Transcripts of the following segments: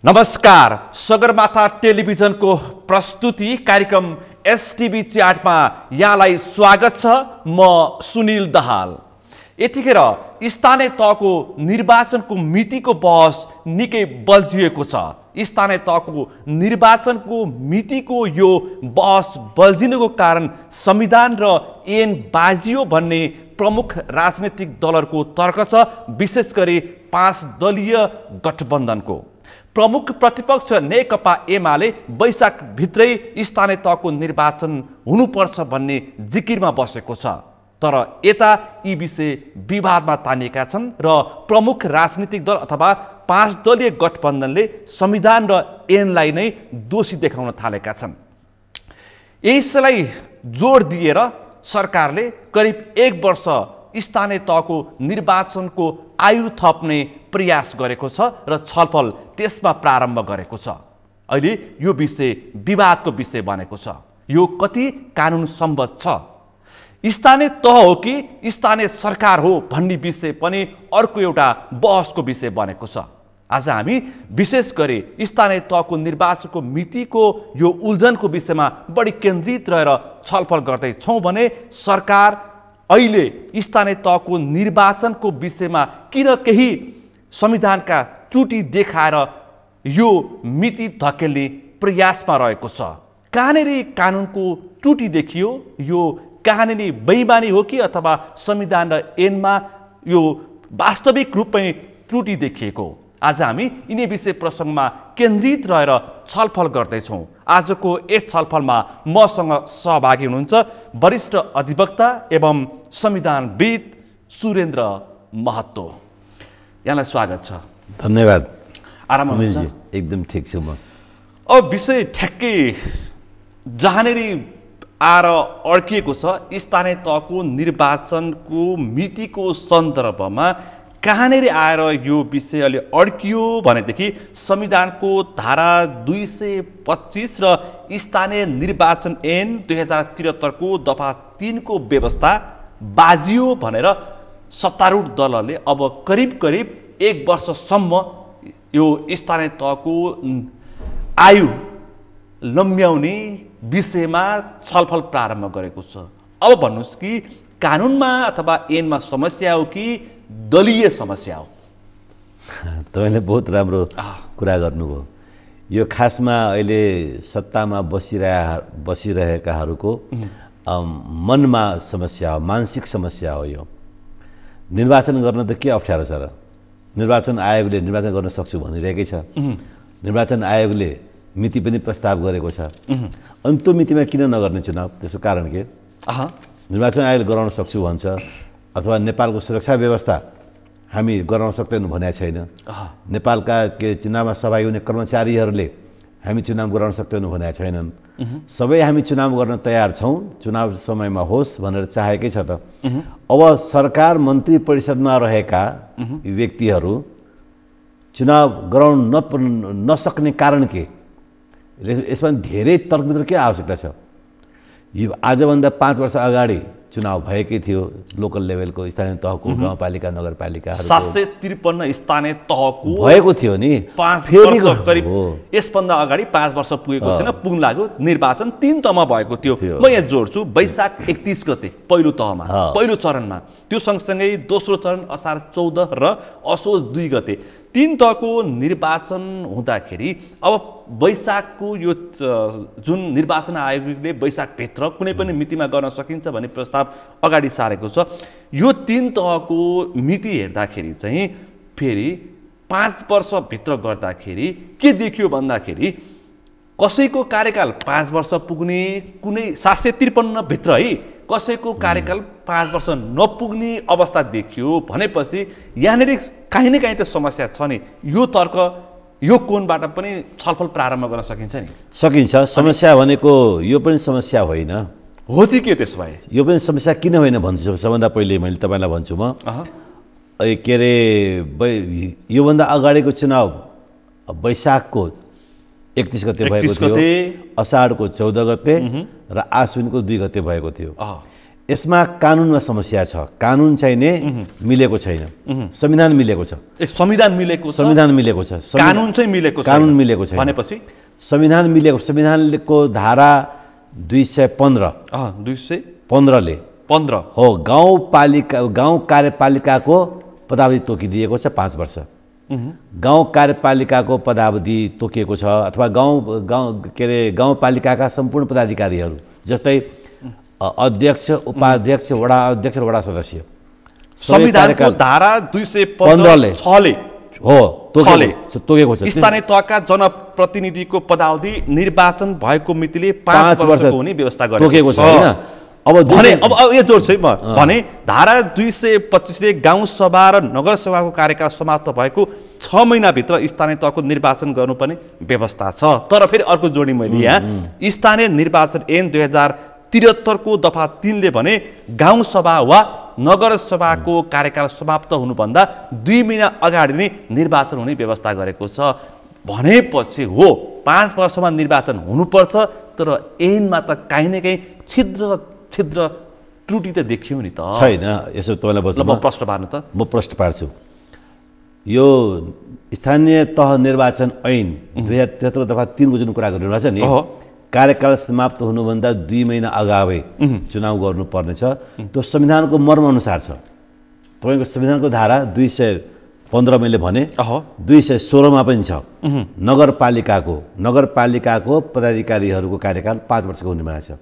नमस्कार, सगरमाथा टेलिभिजनको प्रस्तुति कार्यक्रम एसटिभी च्याटमा यहाँलाई स्वागत छ। म सुनिल दाहाल। यतिखेर स्थानीय तहको निर्वाचनको मितिको बहस निकै बल्झिएको छ। स्थानीय तहको निर्वाचनको मितिको यो बहस बल्झिनुको कारण संविधान र ऐन बाजियो भन्ने प्रमुख राजनीतिक दलहरूको तर्क छ, विशेष गरी 5 दलीय गठबन्धनको। प्रमुख प्रतिपक्ष नेकपा एमाले वैशाख भित्रै स्थानीय तहको निर्वाचन हुनुपर्छ भन्ने जिकिरमा बसेको छ। तर यता यी विषय विवादमा तानिएका छन् र प्रमुख राजनीतिक दल अथवा 5 दलीय गठबन्धनले संविधान र ऐनलाई नै दोषी देखाउन थालेका छन्। यसलाई जोड दिएर सरकारले करिब 1 वर्ष स्थानीय तहको निर्वाचनको आयु थप्ने प्रयास गरेको छ र छलफल त्यसमा प्रारम्भ गरेको छ। अहिले यो विषय विवादको विषय बनेको छ। यो कति कानुन सम्बद्ध छ? स्थानीय तह हो कि स्थानीय सरकार हो भन्ने विषय पनि अर्को एउटा बहसको विषय बनेको छ। आज हामी विशेष गरी स्थानीय तहको निर्वाचनको मितिको यो उल्झनको विषयमा बढी केन्द्रित रहेर छलफल गर्दैछौँ भने सरकार अहिले स्थानीय तहको निर्वाचनको विषयमा किन केही संविधानका त्रुटि देखाएर यो मिति धकेल्ने प्रयासमा रहेको छ। कहाँनिर कानुनको त्रुटि देखियो? यो कहाँनिर बेइमानी हो कि अथवा संविधान र ऐनमा यो वास्तविक रूपमै त्रुटि देखिएको? आज हामी यिनै विषय प्रसङ्गमा केन्द्रित रहेर छलफल गर्दैछौँ। आजको यस छलफलमा मसँग सहभागी हुनुहुन्छ वरिष्ठ अधिवक्ता एवं संविधानविद सुरेन्द्र महतो। यहाँलाई स्वागत छ। धन्यवाद। आराम हुनुहुन्छ? एकदम ठिक छु म। अब विषय ठ्याक्कै जहाँनिर आएर अड्किएको छ स्थानीय तहको निर्वाचनको मितिको सन्दर्भमा कहाँनिर आएर यो विषय अलि अड्कियो भनेदेखि संविधानको धारा 225 र स्थानीय निर्वाचन ऐन 2073 को दफा 3 को व्यवस्था बाजियो भनेर सत्तारूढ दलले अब करिब 1 वर्षसम्म यो स्थानीय तहको आयु लम्ब्याउने विषयमा छलफल प्रारम्भ गरेको छ। अब भन्नुहोस् कि कानुनमा अथवा ऐनमा समस्या हो कि दलीय समस्या हो? तपाईँले बहुत राम्रो कुरा गर्नुभयो। यो खासमा अहिले सत्तामा बसिरहेकाहरूको मनमा समस्या हो, मानसिक समस्या हो। यो निर्वाचन गर्न त के अप्ठ्यारो छ र? निर्वाचन आयोगले निर्वाचन गर्न सक्छु भनिरहेकै छ। निर्वाचन आयोगले मिति पनि प्रस्ताव गरेको छ। अनि त्यो मितिमा किन नगर्ने चुनाव? त्यसको कारण के? निर्वाचन आयोगले गराउन सक्छु भन्छ अथवा नेपालको सुरक्षा व्यवस्था हामी गराउन सक्दैनौँ भनेको छैन। नेपालका के चुनावमा सहभागी हुने कर्मचारीहरूले हामी चुनाव गराउन सक्दैनौँ भनेको छैनन्। सबै हामी चुनाव गर्न तयार छौँ, चुनाव समयमा होस् भनेर चाहेकै छ त। अब सरकार मन्त्री परिषदमा रहेका व्यक्तिहरू चुनाव गराउन नसक्ने कारण के? यसमा धेरै तर्कवितर्क के आवश्यकता छ? यो आजभन्दा 5 वर्ष अगाडि चुनाव भएकै थियो। लोकल लेभलको स्थानीय तहको गाउँपालिका नगरपालिका 753 स्थानीय तहको भएको थियो नि। 5 वर्ष करिब यसभन्दा अगाडि 5 वर्ष पुगेको छैन, पुग्न लाग्यो। निर्वाचन 3 तहमा भएको थियो। म यहाँ जोड्छु वैशाख 31 गते पहिलो तहमा, पहिलो चरणमा। त्यो सँगसँगै दोस्रो चरण असार 14 र असोज 2 गते 3 तहको निर्वाचन हुँदाखेरि अब वैशाखको यो जुन निर्वाचन आयोगले वैशाखभित्र कुनै पनि मितिमा गर्न सकिन्छ भन्ने प्रस्ताव अगाडि सारेको छ। यो 3 तहको मिति हेर्दाखेरि चाहिँ फेरि 5 वर्षभित्र गर्दाखेरि के देखियो भन्दाखेरि कसैको कार्यकाल 5 वर्ष पुग्ने, कुनै 753 भित्र है कसैको कार्यकाल 5 वर्ष नपुग्ने अवस्था देखियो भनेपछि यहाँनिर काहीँ न काहीँ त समस्या छ नि। यो तर्क यो कोणबाट पनि छलफल प्रारम्भ गर्न सकिन्छ नि? सकिन्छ। समस्या भनेको यो पनि समस्या होइन हो कि के? त्यसो भए यो पनि समस्या किन होइन भन्छु। सबभन्दा पहिले मैले तपाईँलाई भन्छु म के अरे योभन्दा अगाडिको चुनाव वैशाखको 31 गते भएको थियो, असाढको 14 गते र आश्विनको 2 गते भएको थियो। यसमा कानुनमा समस्या छ। कानुन चाहिँ नै मिलेको छैन, संविधान मिलेको छ। संविधान मिलेको छ, संविधान मिलेको छ, कानुन चाहिँ मिलेको छैन। कानुन मिलेको छैन भनेपछि संविधान मिलेको, संविधानको धारा 215 ले 15 हो गाउँ कार्यपालिकाको पदावधि तोकिदिएको छ 5 वर्ष। गाउँ कार्यपालिकाको पदावधि तोकिएको छ अथवा गाउँपालिकाका सम्पूर्ण पदाधिकारीहरू जस्तै अध्यक्ष, उपाध्यक्ष, वडा अध्यक्ष र वडा सदस्य संविधानको धारा 215 ले हो तोकेको छ। स्थानीय तहका जनप्रतिनिधिको पदावधि निर्वाचन भएको मितिले 5 वर्षको हुने व्यवस्था गरेको छ हैन। अब यो जोड्छु है म भने धारा 225 ले गाउँ सभा र नगर सभाको कार्यकाल समाप्त भएको 6 महिनाभित्र स्थानीय तहको निर्वाचन गर्नुपर्ने व्यवस्था छ। तर फेरि अर्को जोडी मैले यहाँ स्थानीय निर्वाचन ऐन 2073 को दफा 3 ले भने गाउँ सभा वा नगर सभाको कार्यकाल समाप्त हुनुभन्दा 2 महिना अगाडि नै निर्वाचन हुने व्यवस्था गरेको छ। भनेपछि हो 5 वर्षमा निर्वाचन हुनुपर्छ, तर ऐनमा त काहीँ न काहीँ छिद्र त्रुटि त देखियो नि त छैन। यसो तपाईलाई बस्नु म प्रश्न पार्नु त म प्रश्न पार्छु। यो स्थानीय तह निर्वाचन ऐन 2073 दफा 3 को जुन कुरा गरिरहेको छ नि, कार्यकाल समाप्त हुनुभन्दा 2 महिना अगावै चुनाव गर्नुपर्ने छ। त्यो संविधानको मर्म अनुसार छ। तपाईको संविधानको धारा 215 मैले भने 216 मा पनि छ। नगरपालिकाको पदाधिकारीहरूको कार्यकाल 5 वर्षको हुने भनेको छ।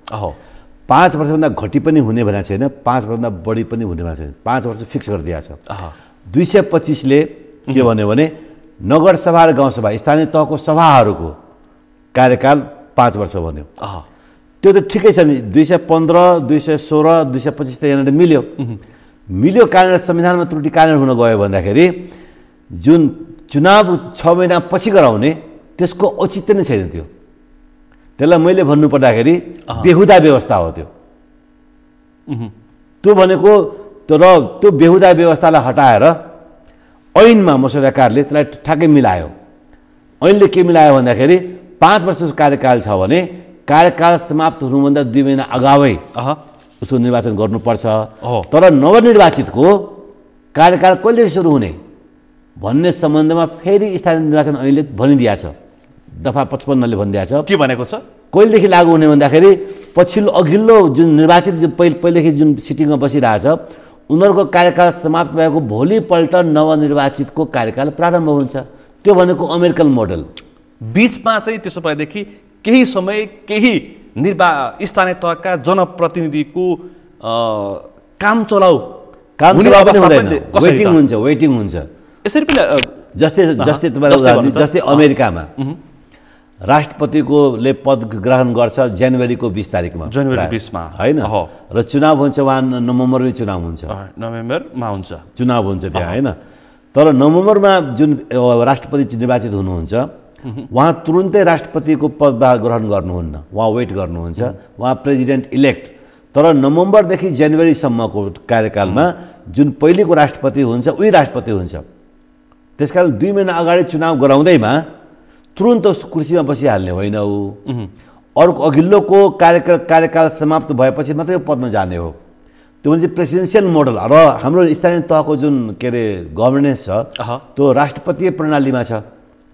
5 वर्षभन्दा घटी पनि हुने भनेको छैन, 5 वर्षभन्दा बढी पनि हुने भनेको छैन। 5 वर्ष फिक्स गरिदिएको छ। 225 ले के भन्यो भने नगरसभा र गाउँसभा स्थानीय तहको सभाहरूको कार्यकाल 5 वर्ष भन्यो। त्यो त ठिकै छ नि। 215, 216, 225 त यहाँनिर मिल्यो। कारण संविधानमा त्रुटि कारण हुन गयो भन्दाखेरि जुन चुनाव 6 महिना पछि गराउने त्यसको औचित्य नै छैन। त्यसलाई मैले भन्नु पर्दाखेरि बेहुदा व्यवस्था हो त्यो भनेको। त्यो बेहुदा व्यवस्थालाई हटाएर ऐनमा मसौदाकारले त्यसलाई ठ्याक्कै मिलायो। ऐनले के मिलायो भन्दाखेरि 5 वर्षको कार्यकाल छ भने कार्यकाल समाप्त हुनुभन्दा 2 महिना अगावै उसको निर्वाचन गर्नुपर्छ। तर नवनिर्वाचितको कार्यकाल कहिलेदेखि सुरु हुने भन्ने सम्बन्धमा फेरि स्थानीय निर्वाचन ऐनले भनिदिएको छ। दफा 55 ले भनिदिएको छ। के भनेको छ? कहिलेदेखि लागू हुने भन्दाखेरि अघिल्लो जुन निर्वाचित पहिलेदेखि जुन सिटिङमा बसिरहेछ उनीहरूको कार्यकाल समाप्त भएको भोलिपल्ट नवनिर्वाचितको कार्यकाल प्रारम्भ हुन्छ। त्यो भनेको अमेरिकन मोडल। बीचमा चाहिँ त्यसो भएदेखि केही समय केही स्थानीय तहका जनप्रतिनिधिको काम चलाउ पनि हुँदैन, वेटिङ हुन्छ। यसरी पनि जस्तै तपाईलाई जस्तै अमेरिकामा राष्ट्रपतिकोले पद ग्रहण गर्छ जनवरीको 20 तारिकमा, जनवरी 20 मा हैन, र चुनाव हुन्छ वहाँ नोभेम्बरमै चुनाव हुन्छ, नोभेम्बरमा हुन्छ चुनाव हुन्छ त्यहाँ हैन। तर नोभेम्बरमा जुन राष्ट्रपति निर्वाचित हुनुहुन्छ वहाँ तुरुन्तै राष्ट्रपतिको पदभार ग्रहण गर्नुहुन्न, वहाँ वेट गर्नुहुन्छ, वहाँ प्रेसिडेन्ट इलेक्ट। तर नोभेम्बरदेखि जनवरीसम्मको कार्यकालमा जुन पहिलेको राष्ट्रपति हुन्छ उही राष्ट्रपति हुन्छ। त्यसकारण 2 महिना अगाडि चुनाव गराउँदैमा तुरुन्त उस कुर्सीमा बसिहाल्ने होइन। अर्को अघिल्लोको कार्यकाल समाप्त भएपछि मात्रै पदमा जाने हो। त्यो भने चाहिँ प्रेसिडेन्सियल मोडल। र हाम्रो स्थानीय तहको जुन गभर्नेन्स छ त्यो राष्ट्रपतीय प्रणालीमा छ,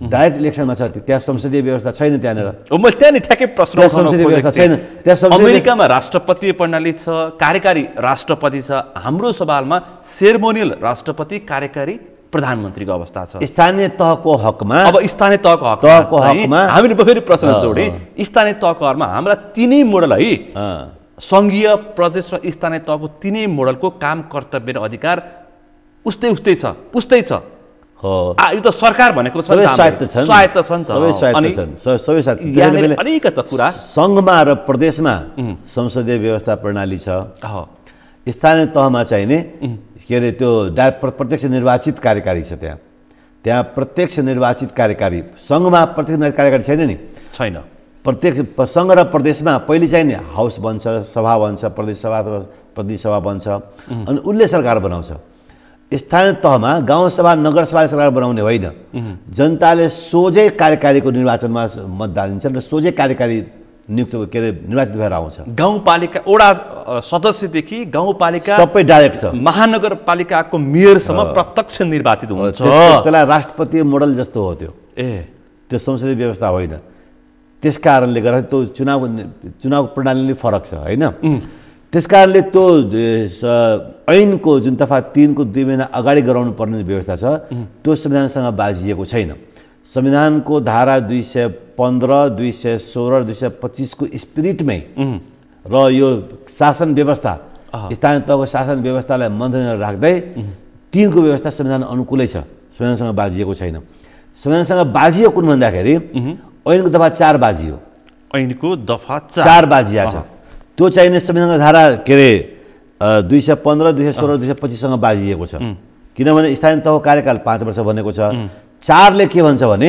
डाइरेक्ट इलेक्सनमा छ। त्यहाँ संसदीय व्यवस्था छैन। त्यहाँनिर मैले त्यहाँ नि ठ्याक्कै प्रश्न संसदीय व्यवस्था छैन। त्यहाँ अमेरिकामा राष्ट्रपतीय प्रणाली छ, कार्यकारी राष्ट्रपति छ। हाम्रो सवालमा सेरेमोनियल राष्ट्रपति, कार्यकारी प्रधानमन्त्रीको अवस्था छ। स्थानीय तहको हकमा अब स्थानीय तहको हकमा हामीले फेरि प्रश्न जोडे। स्थानीय तहको हकमा हाम्रा तीनै मोडल है, संघीय, प्रदेश र स्थानीय तहको तीनै मोडलको काम, कर्तव्य र अधिकार उस्तै छ। यो त सरकार भनेको स्वायत्त छन् नि। अलिकति कुरा संघमा र प्रदेशमा संसदीय व्यवस्था प्रणाली छ। स्थानीय तहमा चाहिने त्यो प्रत्यक्ष निर्वाचित कार्यकारी छ। त्यहाँ प्रत्यक्ष निर्वाचित कार्यकारी। संघमा प्रत्यक्ष कार्यकारी छैन नि, छैन। प्रत्यक्ष संघ र प्रदेशमा पहिले चाहिँ नि हाउस बन्छ, सभा बन्छ, प्रदेश सभा बन्छ, अनि उसले सरकार बनाउँछ। स्थानीय तहमा गाउँसभा, नगरसभाले सरकार बनाउने होइन। जनताले सोझै कार्यकारीको निर्वाचनमा मतदान दिन्छन् र सोझै कार्यकारी नियुक्त के अरे निर्वाचित भएर आउँछ। गाउँपालिका वडा सदस्यदेखि गाउँपालिका सबै डाइरेक्ट छ। महानगरपालिकाको मेयरसम्म प्रत्यक्ष निर्वाचित हुन्छ। त्यसलाई राष्ट्रपति मोडल जस्तो हो त्यो। त्यो संसदीय व्यवस्था होइन। त्यस कारणले गर्दा त्यो चुनाव प्रणाली नै फरक छ होइन। त्यस कारणले त्यो ऐनको जुन दफा 3 को 2 महिना अगाडि गराउनु पर्ने व्यवस्था छ त्यो संविधानसँग बाजिएको छैन। संविधानको धारा 215, 216, 225 को स्पिरिटमै र यो शासन व्यवस्था स्थानीय तहको शासन व्यवस्थालाई मध्यनजर राख्दै 3 को व्यवस्था संविधान अनुकूलै छ, संविधानसँग बाजिएको छैन। संविधानसँग बाजियो कुन भन्दाखेरि ऐनको दफा 4 बाजियो। ऐनको दफा 4 बाजिया छ। त्यो चाहिने संविधानको धारा के अरे 215, 216, 225 सँग बाजिएको छ। किनभने स्थानीय तहको कार्यकाल 5 वर्ष भनेको छ। 4 ले के भन्छ भने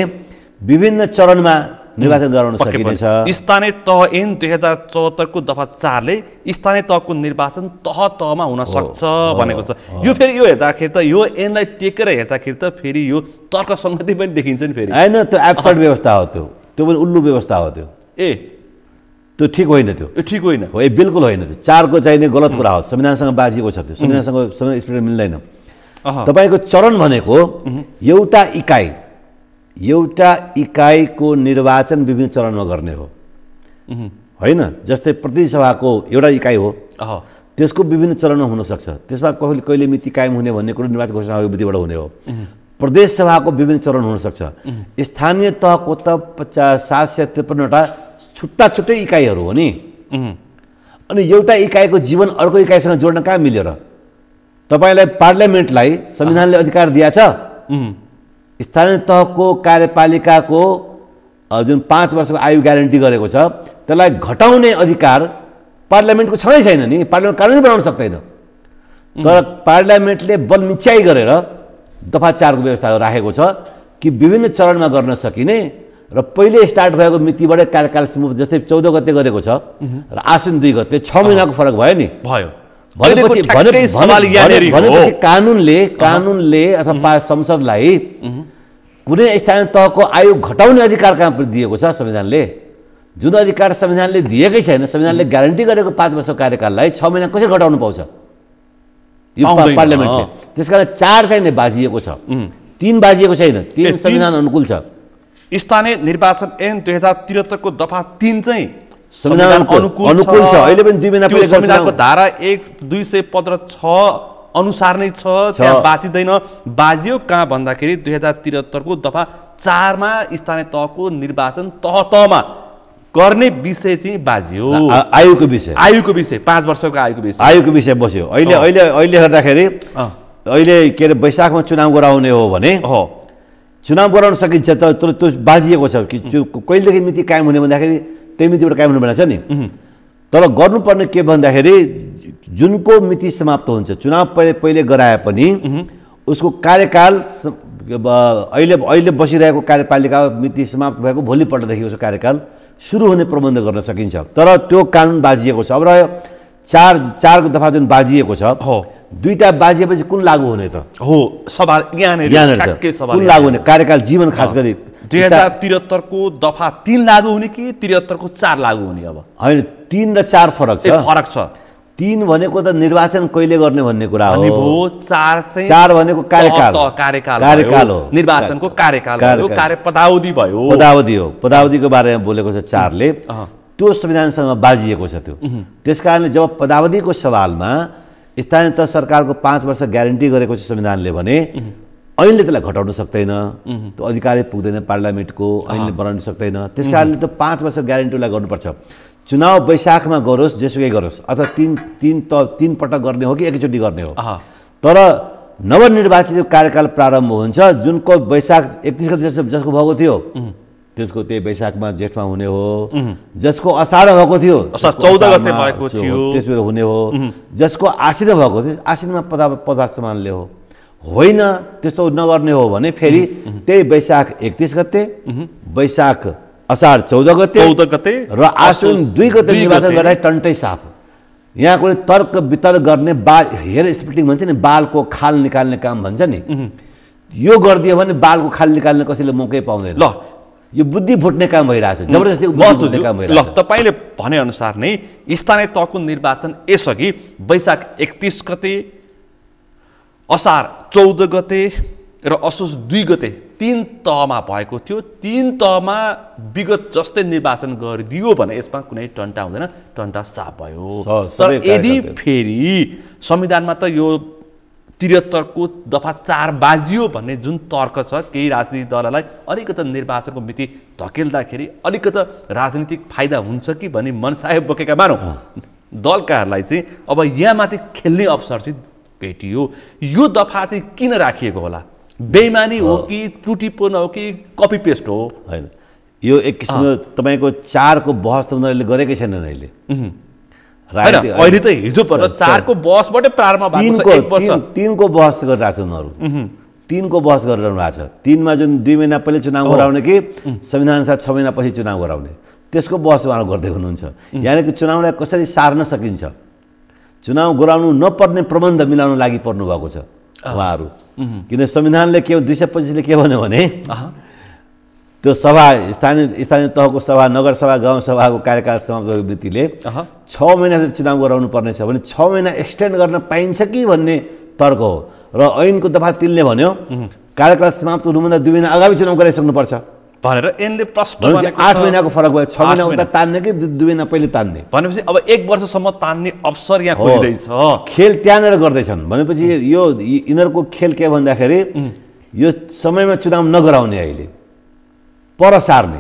विभिन्न चरणमा निर्वाचन गराउन सकिनेछ। स्थानीय तह ऐन 2074 को दफा 4 ले स्थानीय तहको निर्वाचन तहमा हुन सक्छ भनेको छ। यो फेरि यो हेर्दाखेरि त यो ऐनलाई टेकेर हेर्दाखेरि त फेरि यो तर्कसङ्गति पनि देखिन्छ नि फेरि। हैन त्यो एब्सर्ड व्यवस्था हो त्यो। त्यो पनि उल्लु व्यवस्था हो त्यो। त्यो ठिक होइन त्यो। ठिक होइन हो, बिल्कुल होइन त्यो। 4 को चाहिने गलत कुरा हो। संविधानसँग बाजिएको छ त्यो। संविधानसँग स्पिरिट मिल्दैन। तपाईको चरण भनेको एउटा इकाइको निर्वाचन विभिन्न चरणमा गर्ने हो होइन। जस्तै प्रतिनिधि सभाको एउटा इकाइ हो, त्यसको विभिन्न चरणमा हुन सक्छ। त्यसमा कहिले मिति कायम हुने भन्ने कुरो निर्वाचन घोषणा विधिबाट हुने हो। प्रदेश सभाको विभिन्न चरण हुन सक्छ। स्थानीय तहको त 753 वटा छुट्टै इकाइहरू हो नि। अनि एउटा इकाइको जीवन अर्को इकाइसँग जोड्न कहाँ मिल्यो र? तपाईलाई पार्लियामेन्टलाई संविधानले अधिकार दिएछ स्थानीय तहको कार्यपालिकाको जुन 5 वर्षको आयु ग्यारेन्टी गरेको छ त्यसलाई घटाउने अधिकार पार्लियामेन्टको छँदै छैन नि। पार्लियामेन्ट कानुन बनाउन सक्दैन। तर पार्लियामेन्टले बलमिच्याइ गरेर दफा 4 को व्यवस्था राखेको छ कि विभिन्न चरणमा गर्न सकिने र पहिले स्टार्ट भएको मितिबाटै कार्यकाल जस्तै 14 गते गरेको छ र आश्विन 2 गते 6 महिनाको फरक भयो नि। भनेपछि कानुनले अथवा संसदलाई कुनै स्थानीय तहको आयु घटाउने अधिकार कहाँ दिएको छ संविधानले? जुन अधिकार संविधानले दिएकै छैन, संविधानले ग्यारेन्टी गरेको 5 वर्षको कार्यकाललाई 6 महिना कसरी घटाउनु पाउँछ यो पार्लियामेन्टले? त्यसकारण 4 चाहिँ बाजिएको छ, 3 बाजिएको छैन। 3 संविधान अनुकूल छ। स्थानीय निर्वाचन ऐन 2073 को दफा 3 चाहिँ संविधान अनुकूल छ। अहिले पनि 2 महिना पहिले संविधानको धारा 215(6) अनुसार नै छ, त्यहाँ बाँचिदैन। बाजियो कहाँ भन्दाखेरि 2073 को दफा 4 मा स्थानीय तहको निर्वाचन तहमा गर्ने विषय चाहिँ बाजियो। आयुको विषय 5 वर्षको आयुको विषय बस्यो। अहिले हेर्दाखेरि अहिले के अरे वैशाखमा चुनाव गराउने हो भने चुनाव गराउन सकिन्छ। तर त्यो बाजिएको छ कि कहिलेदेखि मिति कायम हुने भन्दाखेरि त्यही मितिबाट कायम हुनु भनेको छ नि। तर गर्नुपर्ने के भन्दाखेरि जुनको मिति समाप्त हुन्छ, चुनाव पहिले गराए पनि उसको कार्यकाल अहिले बसिरहेको कार्यपालिका मिति समाप्त भएको भोलिपल्टदेखि उसको कार्यकाल सुरु हुने प्रबन्ध गर्न सकिन्छ। तर त्यो कानुन बाजिएको छ। अब रह्यो 4 को दफा जुन बाजिएको छ, 2टा बाजिएपछि कुन लागू हुने त? सवाल यहाँनिर कुन लागू हुने? कार्यकाल जीवन खास गरी 2073 को दफा 3 लागू हुने कि 73 को 4 लागू हुने? अब होइन, 3 र 4 फरक छ। 3 भनेको त निर्वाचन कहिले गर्ने भन्ने कुरा हो। 4 भनेको कार्यकाल हो, निर्वाचनको कार्यकाल हो, पदावधि भयो। पदावधिको बारेमा बोलेको छ 4 ले। त्यो संविधानसँग बाजिएको छ त्यो। त्यसकारणले जब पदावधिको सवालमा स्थानीय तह सरकारको 5 वर्ष ग्यारेन्टी गरेको छ संविधानले भने ऐनले त्यसलाई घटाउन सक्दैन। त्यो अधिकारै पुग्दैन पार्लियामेन्टको, ऐनले बनाउन सक्दैन। त्यसकारणले त 5 वर्ष ग्यारेन्टीलाई गर्नुपर्छ। चुनाव वैशाखमा गरोस्, जेसुकै गरोस्, अथवा 3 पटक गर्ने हो कि एकैचोटि गर्ने हो। तर नवनिर्वाचित कार्यकाल प्रारम्भ हुन्छ जुनको वैशाख 31 गते जसको भएको थियो त्यसको त्यही वैशाखमा जेठमा हुने हो। जसको असारमा भएको थियो 14 गते भएको थियो त्यसबेला हुने हो। जसको आश्विनमा भएको थियो आश्विनमा पदभार सम्हाल्ने हो। होइन त्यस्तो नगर्ने हो भने फेरि त्यही वैशाख 31 गते, वैशाख असार 14 गते र आश्विन 2 गते निर्वाचन गर्दा टन्टै साफ। यहाँ कुनै तर्क वितर्क गर्ने हेयर स्प्लिटिङ भन्छ नि, बालको खाल निकाल्ने काम भन्छ नि, यो गरिदियो भने बालको खाल निकाल्ने कसैले मौकै पाउँदैन। ल यो बुद्धि फुट्ने काम भइरहेछ, जबरजस्ती बुद्धि फुट्ने काम ल भइरहेछ। तपाईँले भनेअनुसार नै स्थानीय तहको निर्वाचन यसअघि वैशाख 31 गते, असार 14 गते र असोज 2 गते 3 तहमा भएको थियो। 3 तहमा विगत जस्तै निर्वाचन गरिदियो भने यसमा कुनै टन्टा हुँदैन, टन्टा साफ भयो। तर यदि फेरि संविधानमा त यो 73 को दफा 4 बाजियो भन्ने जुन तर्क छ, केही राजनीतिक दललाई अलिकति निर्वाचनको मिति धकेल्दाखेरि अलिकति राजनीतिक फाइदा हुन्छ कि भन्ने मनसाय बोकेका मानौँ दलकाहरूलाई चाहिँ अब यहाँमाथि खेल्ने अवसर चाहिँ भेटियो। यो दफा चाहिँ किन राखिएको होला? बेइमानी हो कि त्रुटिपूर्ण हो कि कपी पेस्ट हो? होइन, यो एक किसिमको तपाईँको 4 को बहस त उनीहरूले गरेकै छैनन् अहिले। अहिले त हिजो पर 4 को बहसबाटै प्रारम्भ भएको छ। 1 वर्ष 3 को बहस गरिरहेछ उनीहरू। 3 को बहस गरिरहनु भएको छ। 3 मा जुन 2 महिना पहिले चुनाव गराउने कि संविधान अनुसार 6 महिना पछि चुनाव गराउने, त्यसको बहस उहाँहरू गर्दै हुनुहुन्छ। यानि कि चुनावलाई कसरी सार्न सकिन्छ, चुनाव गराउनु नपर्ने प्रबन्ध मिलाउन लागि पर्नु भएको छ उहाँहरू। किन संविधानले के 225 ले के भन्यो भने त्यो सभा स्थानीय तहको सभा, नगरसभा, गाउँसभाको कार्यकाल समाप्त मितिले 6 महिनाभित्र चुनाव गराउनु पर्ने छ भने 6 महिना एक्सटेन्ड गर्न पाइन्छ कि भन्ने तर्क हो। र ऐनको दफा 3 ले भन्यो कार्यकाल समाप्त हुनुभन्दा 2 महिना अगाडि चुनाव गराइसक्नुपर्छ भनेर यिनले प्रश्न भनेको 8 महिनाको फरक भयो। 6 महिना उता तान्ने कि 2 महिना पहिले तान्ने भनेपछि अब 1 वर्षसम्म तान्ने अवसर यहाँ खोलिँदैछ। खेल त्यहाँनिर गर्दैछन् भनेपछि यो यिनीहरूको खेल के भन्दाखेरि यो समयमा चुनाव नगराउने, अहिले पर सार्ने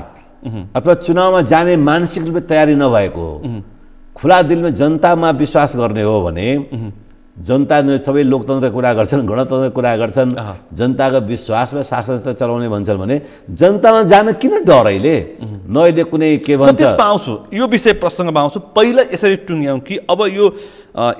अथवा चुनावमा जाने मानसिक रूपले तयारी नभएको, खुला दिलमा जनतामा विश्वास गर्ने हो भने जनता सबै लोकतन्त्रको कुरा गर्छन्, गणतन्त्रको कुरा गर्छन्, जनताको विश्वासमा शासन चलाउने भन्छन् भने जनतामा जान किन डर अहिले? न अहिले कुनै के भन्छ त्यसमा आउँछु, यो विषय प्रसङ्गमा आउँछु। पहिला यसरी टुङ्ग्याउँ कि अब यो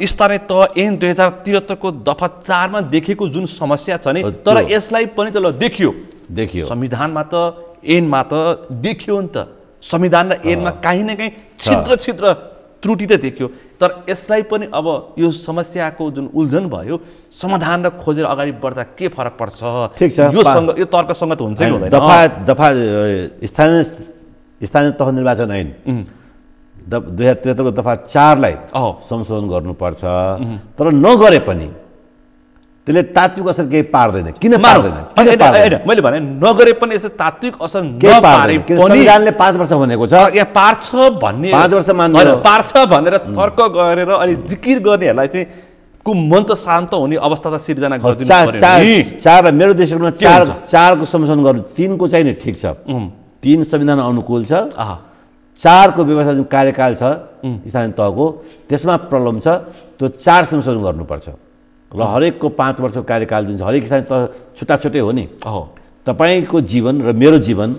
स्थानीय तह ऐन 2073 को दफा 4 मा देखेको जुन समस्या छ नि, तर यसलाई पनि त ल देखियो संविधानमा त ऐनमा त देखियो नि त, संविधान र ऐनमा कहीँ न कहीँ छिद्र त्रुटि त देखियो। तर यसलाई पनि अब यो समस्याको जुन उल्झन भयो, समाधान र खोजेर अगाडि बढ्दा के फरक पर्छ? ठिक छ, यो तर्कसङ्गत हुन्छ कि हुँदैन? दफा स्थानीय तह निर्वाचन ऐन 2073 को दफा 4 लाई संशोधन गर्नुपर्छ। तर नगरे पनि त्यसले तात्विक असर केही पार्दैन। किन पार्दैन? मैले भने नगरे पनि यसो तात्विक असर नपारे पनि संविधानले 5 वर्ष भनेको छ। यहाँ पार्छ भन्ने 5 वर्ष मान्दैन, पार्छ भनेर तर्क गरेर अलि जिकिर गर्नेहरूलाई चाहिँ को मन त शान्त हुने अवस्था त सिर्जना गरिदिनु पर्यो। 4 मेरो दृष्टिकोणमा 4 को संशोधन गर्नु, 3 को चाहिँ नि ठिक छ, 3 संविधान अनुकूल छ। 4 को व्यवस्था जुन कार्यकाल छ स्थानीय तहको त्यसमा प्रब्लम छ, त्यो 4 संशोधन गर्नुपर्छ। र हरेकको 5 वर्षको कार्यकाल जुन छ, हरेक स्थानीय तह छुट्टै हो नि। तपाईँको जीवन र मेरो जीवन,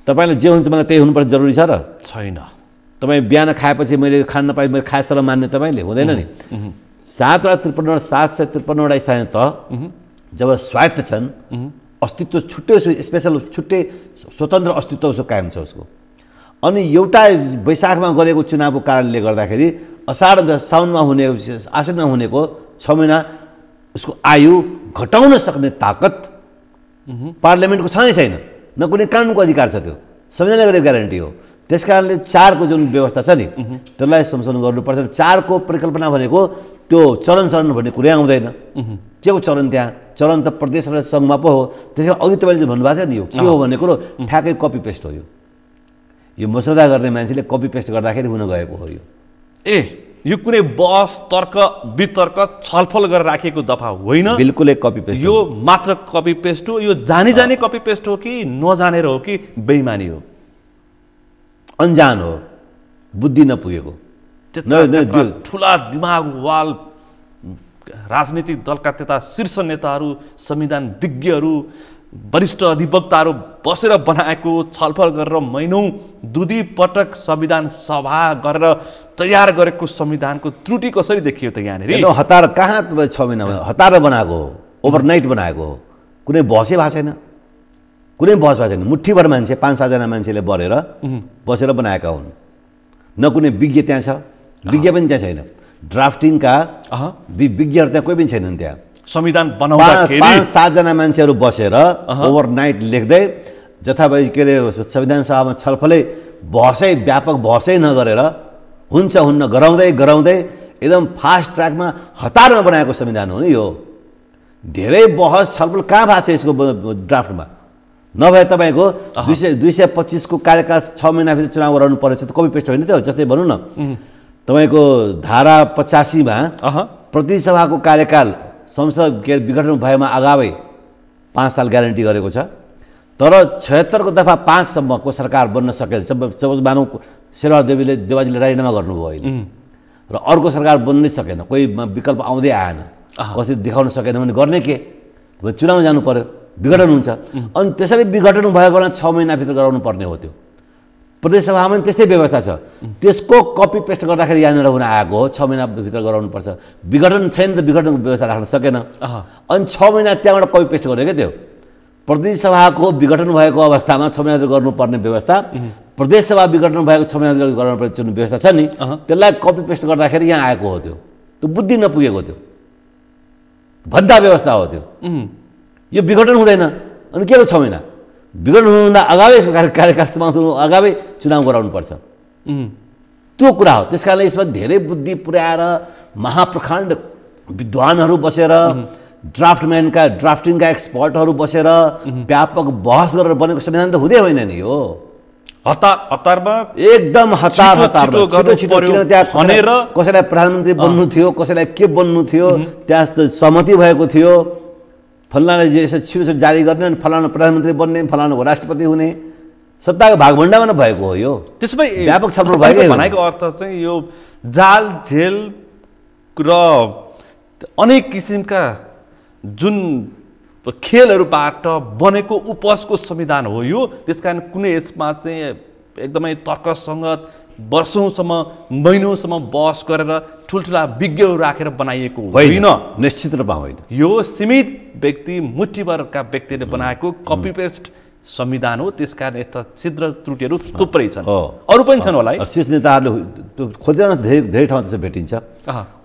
तपाईँलाई जे हुन्छ मलाई त्यही हुनुपर्छ जरुरी छ र छैन? तपाईँ बिहान खाएपछि मैले खान नपाए मैले खाए सर मान्ने तपाईँले हुँदैन नि। 753वटा स्थानीय तह जब स्वायत्त छन्, अस्तित्व छुट्टै स्पेसल छुट्टै स्वतन्त्र अस्तित्व उसको कायम छ उसको। अनि एउटा वैशाखमा गरेको चुनावको कारणले गर्दाखेरि असार साउनमा हुने आश्विनमा हुनेको 6 महिना उसको आयु घटाउन सक्ने ताकत पार्लियामेन्टको छँदै छैन, न कुनै कानुनको अधिकार छ। त्यो संविधानले गरेको ग्यारेन्टी हो। त्यसकारणले 4 को जुन व्यवस्था छ नि त्यसलाई संशोधन गर्नुपर्छ। 4 को परिकल्पना भनेको त्यो चरण भन्ने कुरै आउँदैन। के को चरण? त्यहाँ चरण त प्रदेश र सङ्घमा पो हो। त्यसकारण अघि तपाईँले जो भन्नुभएको थियो नि, यो के हो भन्ने कुरो ठ्याक्कै कपी पेस्ट हो। यो मसौदा गर्ने मान्छेले कपी पेस्ट गर्दाखेरि हुन गएको हो। यो कुनै बहस तर्क वितर्क छलफल गरेर राखिएको दफा होइन, बिल्कुलै कपी पेस्ट। यो मात्र कपी पेस्ट हो। यो जानी कपी पेस्ट हो कि नजानेर हो कि बेइमानी हो? अन्जान हो, बुद्धि नपुगेको। ठुला दिमाग वाल राजनीतिक दलका त्यता शीर्ष नेताहरू, संविधान विज्ञहरू, वरिष्ठ अधिवक्ताहरू बसेर बनाएको छलफल गरेर महिनौँ दुधी पटक संविधान सभा गरेर तयार गरेको संविधानको त्रुटि कसरी देखियो त यहाँनिर? हतार कहाँ 6 महिना हतार बनाएको हो, ओभरनाइट बनाएको हो। कुनै बहसै भएको छैन, कुनै बहस भएको छैन। मुठ्ठीभर मान्छे 5-7 जना मान्छेले बसेर बनाएका हुन्। न कुनै विज्ञ त्यहाँ छ, विज्ञ पनि त्यहाँ छैन। ड्राफ्टिङका विज्ञहरू त्यहाँ कोही पनि छैनन्। त्यहाँ संविधान बनाउँदाखेरि 5-7 जना मान्छेहरू बसेर ओभरनाइट लेख्दै जथाभावी के अरे संविधान सभामा छलफलै बहसै व्यापक बहसै नगरेर हुन्छ हुन्न गराउँदै गराउँदै एकदम फास्ट ट्र्याकमा हतारमा बनाएको संविधान हो नि यो। धेरै बहस छलफल कहाँ भएको छ यसको ड्राफ्टमा? नभए तपाईँको 225 को कार्यकाल 6 महिनाभित्र चुनाव गराउनु पर्नेछ त कपी पेस्ट होइन त्यो। जस्तै भनौँ न तपाईँको धारा 85 मा प्रतिसभाको कार्यकाल संसद विघटन भएमा अगावै 5 साल ग्यारेन्टी गरेको छ। तर 76 को दफा 5 सम्मको सरकार बन्न सकेन। सपोज मानौँ शेरबहादुर देवाजीले राजीनामा गर्नुभयो अहिले र अर्को सरकार बन्नै सकेन, कोही विकल्प आउँदै आएन, कसैले देखाउन सकेन भने गर्ने के? चुनाव जानु पर्यो, विघटन हुन्छ। अनि त्यसरी विघटन भएको बेला 6 महिनाभित्र गराउनु पर्ने हो त्यो। प्रदेशसभामा पनि त्यस्तै व्यवस्था छ। त्यसको कपी पेस्ट गर्दाखेरि यहाँनिर हुन आएको हो 6 महिनाभित्र गराउनुपर्छ। विघटन छैन त विघटनको व्यवस्था राख्न सकेन। अनि 6 महिना त्यहाँबाट कपी पेस्ट गर्यो क्या त्यो। प्रदेशसभाको विघटन भएको अवस्थामा 6 महिनाभित्र गर्नुपर्ने व्यवस्था, प्रदेशसभा विघटन भएको 6 महिनाभित्र गर्नुपर्ने व्यवस्था छ नि, त्यसलाई कपी पेस्ट गर्दाखेरि यहाँ आएको हो त्यो। त्यो बुद्धि नपुगेको त्यो, भद्दा व्यवस्था हो त्यो। यो विघटन हुँदैन। अनि के हो 6 महिना? विघटन हुनुभन्दा अगावै यसको कार्यकाल समाप्त हुनु अगावै चुनाव गराउनुपर्छ। त्यो कुरा हो। त्यस कारणले यसमा धेरै बुद्धि पुर्याएर महाप्रखण्ड विद्वानहरू बसेर, ड्राफ्टिङका एक्सपर्टहरू बसेर व्यापक बहस गरेर बनेको संविधान त हुँदै होइन नि यो। हतारमा एकदम भनेर कसैलाई प्रधानमन्त्री बन्नु थियो, कसैलाई के बन्नु थियो, त्यहाँ सहमति भएको थियो। फलानाले यसो छिटो जारी गर्ने अनि फलाना प्रधानमन्त्री बन्ने, फलानाको राष्ट्रपति हुने, सत्ताको भागभण्डामा भएको हो यो। त्यसमै व्यापक छलफल भएको भनेको अर्थ चाहिँ यो जाल झेल र अनेक किसिमका जुन खेलहरूबाट बनेको उपजको संविधान हो यो। त्यसकारण कुनै यसमा चाहिँ एकदमै तर्कसङ्गत वर्षौँसम्म महिनौँसम्म बहस गरेर ठुल्ठुला विज्ञहरू राखेर बनाइएको होइन। निश्चित रूपमा होइन। यो सीमित व्यक्ति मुठीभरका व्यक्तिले बनाएको कपी पेस्ट संविधान हो। त्यसकारण यस्ता छिद्र त्रुटिहरू थुप्रै छन्, अरू पनि छन् होला है। शीर्ष नेताहरूले खोजेर धेरै ठाउँमा त्यसो भेटिन्छ।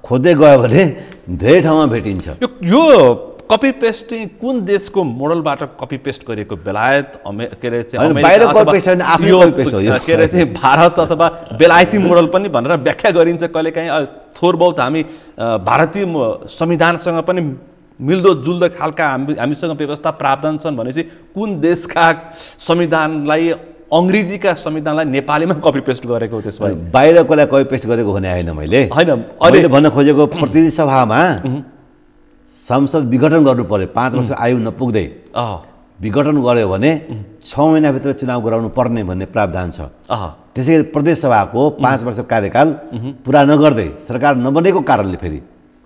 खोज्दै गयो भने धेरै ठाउँमा भेटिन्छ। यो कपी पेस्ट कुन देशको मोडलबाट कपी पेस्ट गरिएको? बेलायत के अरे चाहिँ भारत अथवा बेलायती मोडल पनि भनेर व्याख्या गरिन्छ कहिलेकाहीँ। थोर बहुत हामी भारतीय संविधानसँग पनि मिल्दो जुल्दो खालका हामीसँग व्यवस्था प्रावधान छन् भनेपछि कुन देशका संविधानलाई, अङ्ग्रेजीका संविधानलाई नेपालीमा कपी पेस्ट गरेको हो? त्यसमा बाहिरकोलाई कपी पेस्ट गरेको भने होइन मैले। होइन, अहिले भन्न खोजेको प्रतिनिधि सभामा संसद विघटन गर्नु पर्यो, 5 वर्ष आयु नपुग्दै विघटन गर्यो भने 6 महिनाभित्र चुनाव गराउनु पर्ने भन्ने प्रावधान छ। त्यसैगरी प्रदेशसभाको 5 वर्ष कार्यकाल पुरा नगर्दै सरकार नबनेको कारणले फेरि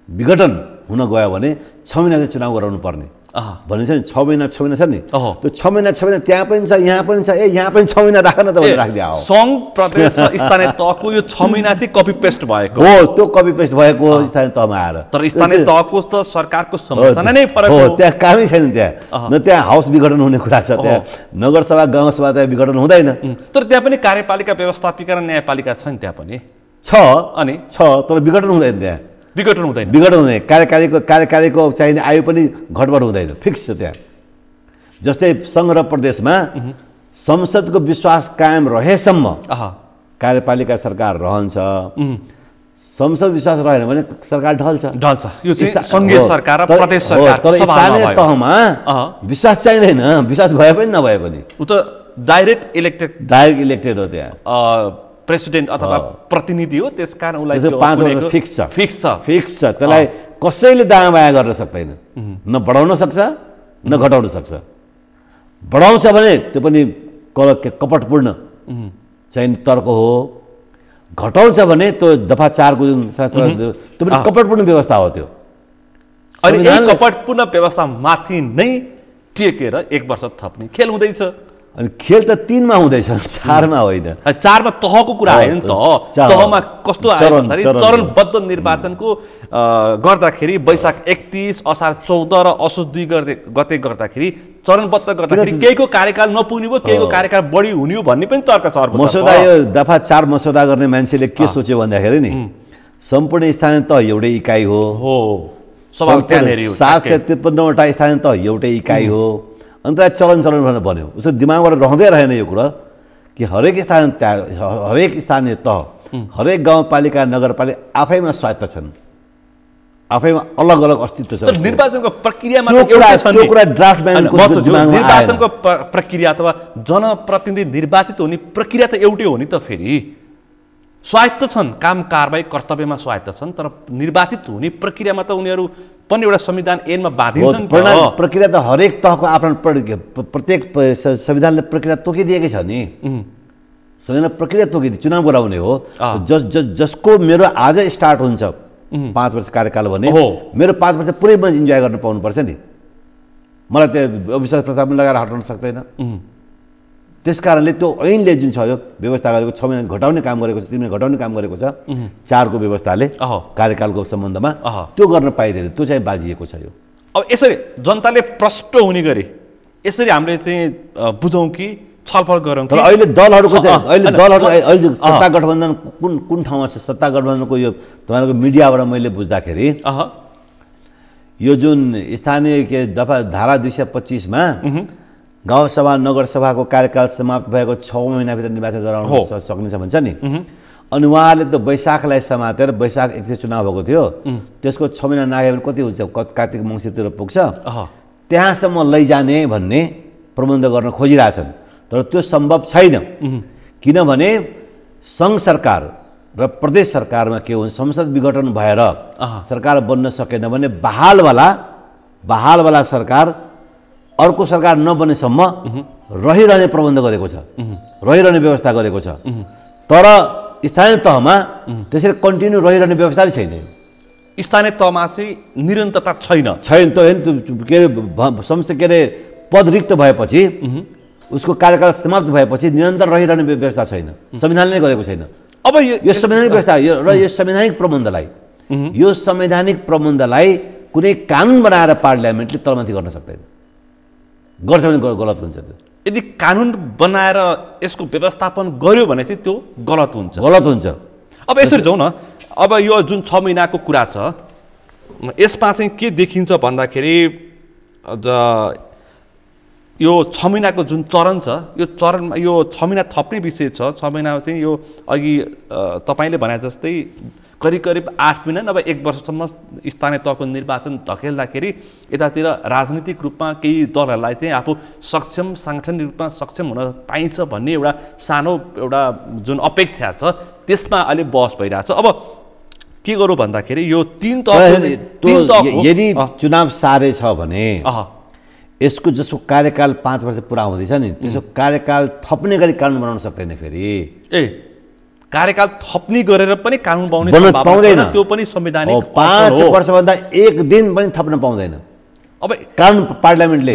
विघटन हुन गयो भने 6 महिनाभित्र चुनाव गराउनु पर्ने भनिन्छ नि। 6 महिना छ नि, त्यो 6 महिना त्यहाँ पनि छ, यहाँ पनि छ। यहाँ पनि 6 महिना राख्न त राखिदिया हो। सङ्घ प्रदेश स्थानीय तहको यो 6 महिना चाहिँ कपी पेस्ट भएको हो। त्यो कपी पेस्ट भएको स्थानीय तहमा आएर। तर स्थानीय तहको त सरकारको संरचना नै फरक हो। त्यहाँ कामै छैन त्यहाँ। न त्यहाँ हाउस विघटन हुने कुरा छ, त्यहाँ नगरसभा गाउँसभा त्यहाँ विघटन हुँदैन। तर त्यहाँ पनि कार्यपालिका व्यवस्थापिका र न्यायपालिका छ नि, त्यहाँ पनि छ। अनि तर विघटन हुँदैन त्यहाँ। विघटन हुँदैन। कार्यकारीको चाहिने आयु पनि घटबड हुँदैन, फिक्स छ त्यहाँ। जस्तै सङ्घ र प्रदेशमा संसदको विश्वास कायम रहेसम्म कार्यपालिका सरकार रहन्छ। संसद विश्वास रहेन भने सरकार ढल्छ। यो चाहिँ सङ्घीय सरकार र प्रदेश सरकार। तर स्थानीय तहमा विश्वास चाहिँदैन, विश्वास भए पनि नभए पनि। ऊ त डाइरेक्ट इलेक्टेड हो त्यहाँ। प्रेसिडेन्ट अथवा प्रतिनिधि हो। त्यसकारण उसलाई 5 वर्ष फिक्स छ। त्यसलाई कसैले दायाँ बायाँ गर्न सक्दैन। न बढाउन सक्छ न घटाउन सक्छ। बढाउँछ भने त्यो पनि कपटपूर्ण चाहिँ तर्क हो। घटाउँछ भने त्यो दफा 4 को जुन शास्त्र त्यो पनि कपटपूर्ण व्यवस्था हो। त्यो अनि यही कपटपूर्ण व्यवस्था माथि नै टेकेर 1 वर्ष थप्ने खेल हुँदैछ। अनि खेल त 3 मा हुँदैछ, 4 मा होइन। 4 मा तहको कुरा आयो नि त। तहमा कस्तो आयो भन्दाखेरि चरणबद्ध निर्वाचनको गर्दाखेरि वैशाख 31, असार 14 र असोज 2 गते गर्दाखेरि चरणबद्ध गर्दाखेरि केहीको कार्यकाल नपुग्ने भयो, केहीको कार्यकाल बढी हुने हो भन्ने पनि तर्क छ। मसौदा यो दफा 4 मसौदा गर्ने मान्छेले के सोच्यो भन्दाखेरि नि सम्पूर्ण स्थानीय तह एउटै इकाइ हो। 753 वटा स्थानीय तह एउटै इकाइ हो। अनि त्यसलाई चलन भनेर बन्यो। उसको दिमागबाट रहँदै रहेन यो कुरा कि हरेक स्थानीय तह हरेक गाउँपालिका नगरपालिका आफैमा स्वायत्त छन्, आफैमा अलग अलग अस्तित्व छ। निर्वाचनको प्रक्रियामा त्यो कुरा ड्राफ्टम्यानको दिमागमा निर्वाचनको प्रक्रिया अथवा जनप्रतिनिधि निर्वाचित हुने प्रक्रिया त एउटै हो नि त। फेरि स्वायत्त छन्, काम कारबाही कर्तव्यमा स्वायत्त छन्, तर निर्वाचित हुने प्रक्रियामा त उनीहरू पनि एउटा संविधान ऐनमा बाँधिन्छन्। प्रक्रिया त हरेक तहको आफ्नो प्रत्येक संविधानले प्रक्रिया तोकिदिएकै छ नि। संविधान प्रक्रिया तोकिदिए चुनाव गराउने हो। जसको मेरो आज स्टार्ट हुन्छ 5 वर्ष कार्यकाल भने मेरो 5 वर्ष पुरै म इन्जोय गर्न पाउनुपर्छ नि। मलाई त्यो अविश्वास प्रस्ताव पनि लगाएर हटाउन सक्दैन। त्यस कारणले त्यो ऐनले जुन छ यो व्यवस्था गरेको 6 महिना घटाउने काम गरेको छ, 3 महिना घटाउने काम गरेको छ 4 को व्यवस्थाले कार्यकालको सम्बन्धमा त्यो गर्न पाइँदैन। त्यो चाहिँ बाजिएको छ यो। अब यसरी जनताले प्रष्ट हुने गरी यसरी हामीले चाहिँ बुझौँ कि छलफल गरौँ। तर अहिले दलहरूको अहिले सत्ता गठबन्धन कुन ठाउँमा छ? सत्ता गठबन्धनको यो तपाईँहरूको मिडियाबाट मैले बुझ्दाखेरि यो जुन स्थानीय के दफा धारा 225 मा गाउँसभा नगरसभाको कार्यकाल समाप्त भएको 6 महिनाभित्र निर्वाचन गराउन सकिन्छ भन्छ नि। अनि उहाँहरूले त वैशाखलाई समातेर वैशाख 31 चुनाव भएको थियो, त्यसको 6 महिना नागेपछि कति हुन्छ? कार्तिक मङ्सिरतिर पुग्छ, त्यहाँसम्म लैजाने भन्ने प्रबन्ध गर्न खोजिरहेछन्। तर त्यो सम्भव छैन, किनभने सङ्घ सरकार र प्रदेश सरकारमा के हुन्छ, संसद विघटन भएर सरकार बन्न सकेन भने बहालवाला सरकार अर्को सरकार नबनेसम्म रहिरहने प्रबन्ध गरेको छ, रहिरहने व्यवस्था गरेको छ। तर स्थानीय तहमा त्यसरी कन्टिन्यू रहिरहने व्यवस्था छैन। स्थानीय तहमा चाहिँ निरन्तरता छैन। के अरे पद रिक्त भएपछि उसको कार्यकाल समाप्त भएपछि निरन्तर रहिरहने व्यवस्था छैन, संविधानले गरेको छैन। अब यो संवैधानिक व्यवस्था र यो संवैधानिक प्रबन्धलाई कुनै कानुन बनाएर पार्लियामेन्टले तलमाथि गर्न सक्दैन। गर्छ भने गलत हुन्छ। त्यो यदि कानुन बनाएर यसको व्यवस्थापन गर्यो भने चाहिँ त्यो गलत हुन्छ। अब यसरी जाउँ न, अब यो जुन 6 महिनाको कुरा छ यसमा चाहिँ के देखिन्छ भन्दाखेरि यो 6 महिनाको जुन चरण छ यो चरणमा यो 6 महिना थप्ने विषय छ। 6 महिना चाहिँ यो अघि तपाईँले भने जस्तै करिब 8 महिना नभए 1 वर्षसम्म स्थानीय तहको निर्वाचन धकेल्दाखेरि यतातिर राजनीतिक रूपमा केही दलहरूलाई चाहिँ आफू सक्षम साङ्गठनिक रूपमा सक्षम हुन पाइन्छ भन्ने एउटा सानो एउटा जुन अपेक्षा छ त्यसमा अहिले बहस भइरहेछ। अब के गरौँ भन्दाखेरि यो 3 तह यदि चुनाव सारे छ भने यसको जसको कार्यकाल 5 वर्ष पुरा हुँदैछ नि त्यसको कार्यकाल थप्ने गरी कानुन बनाउन सक्दैन। फेरि कार्यकाल थप्ने गरेर पनि कानुन बनाउने पाउँदैन, त्यो पनि संवैधानिक 5 वर्षभन्दा 1 दिन पनि थप्न पाउँदैन। अब कानुन पार्लियामेन्टले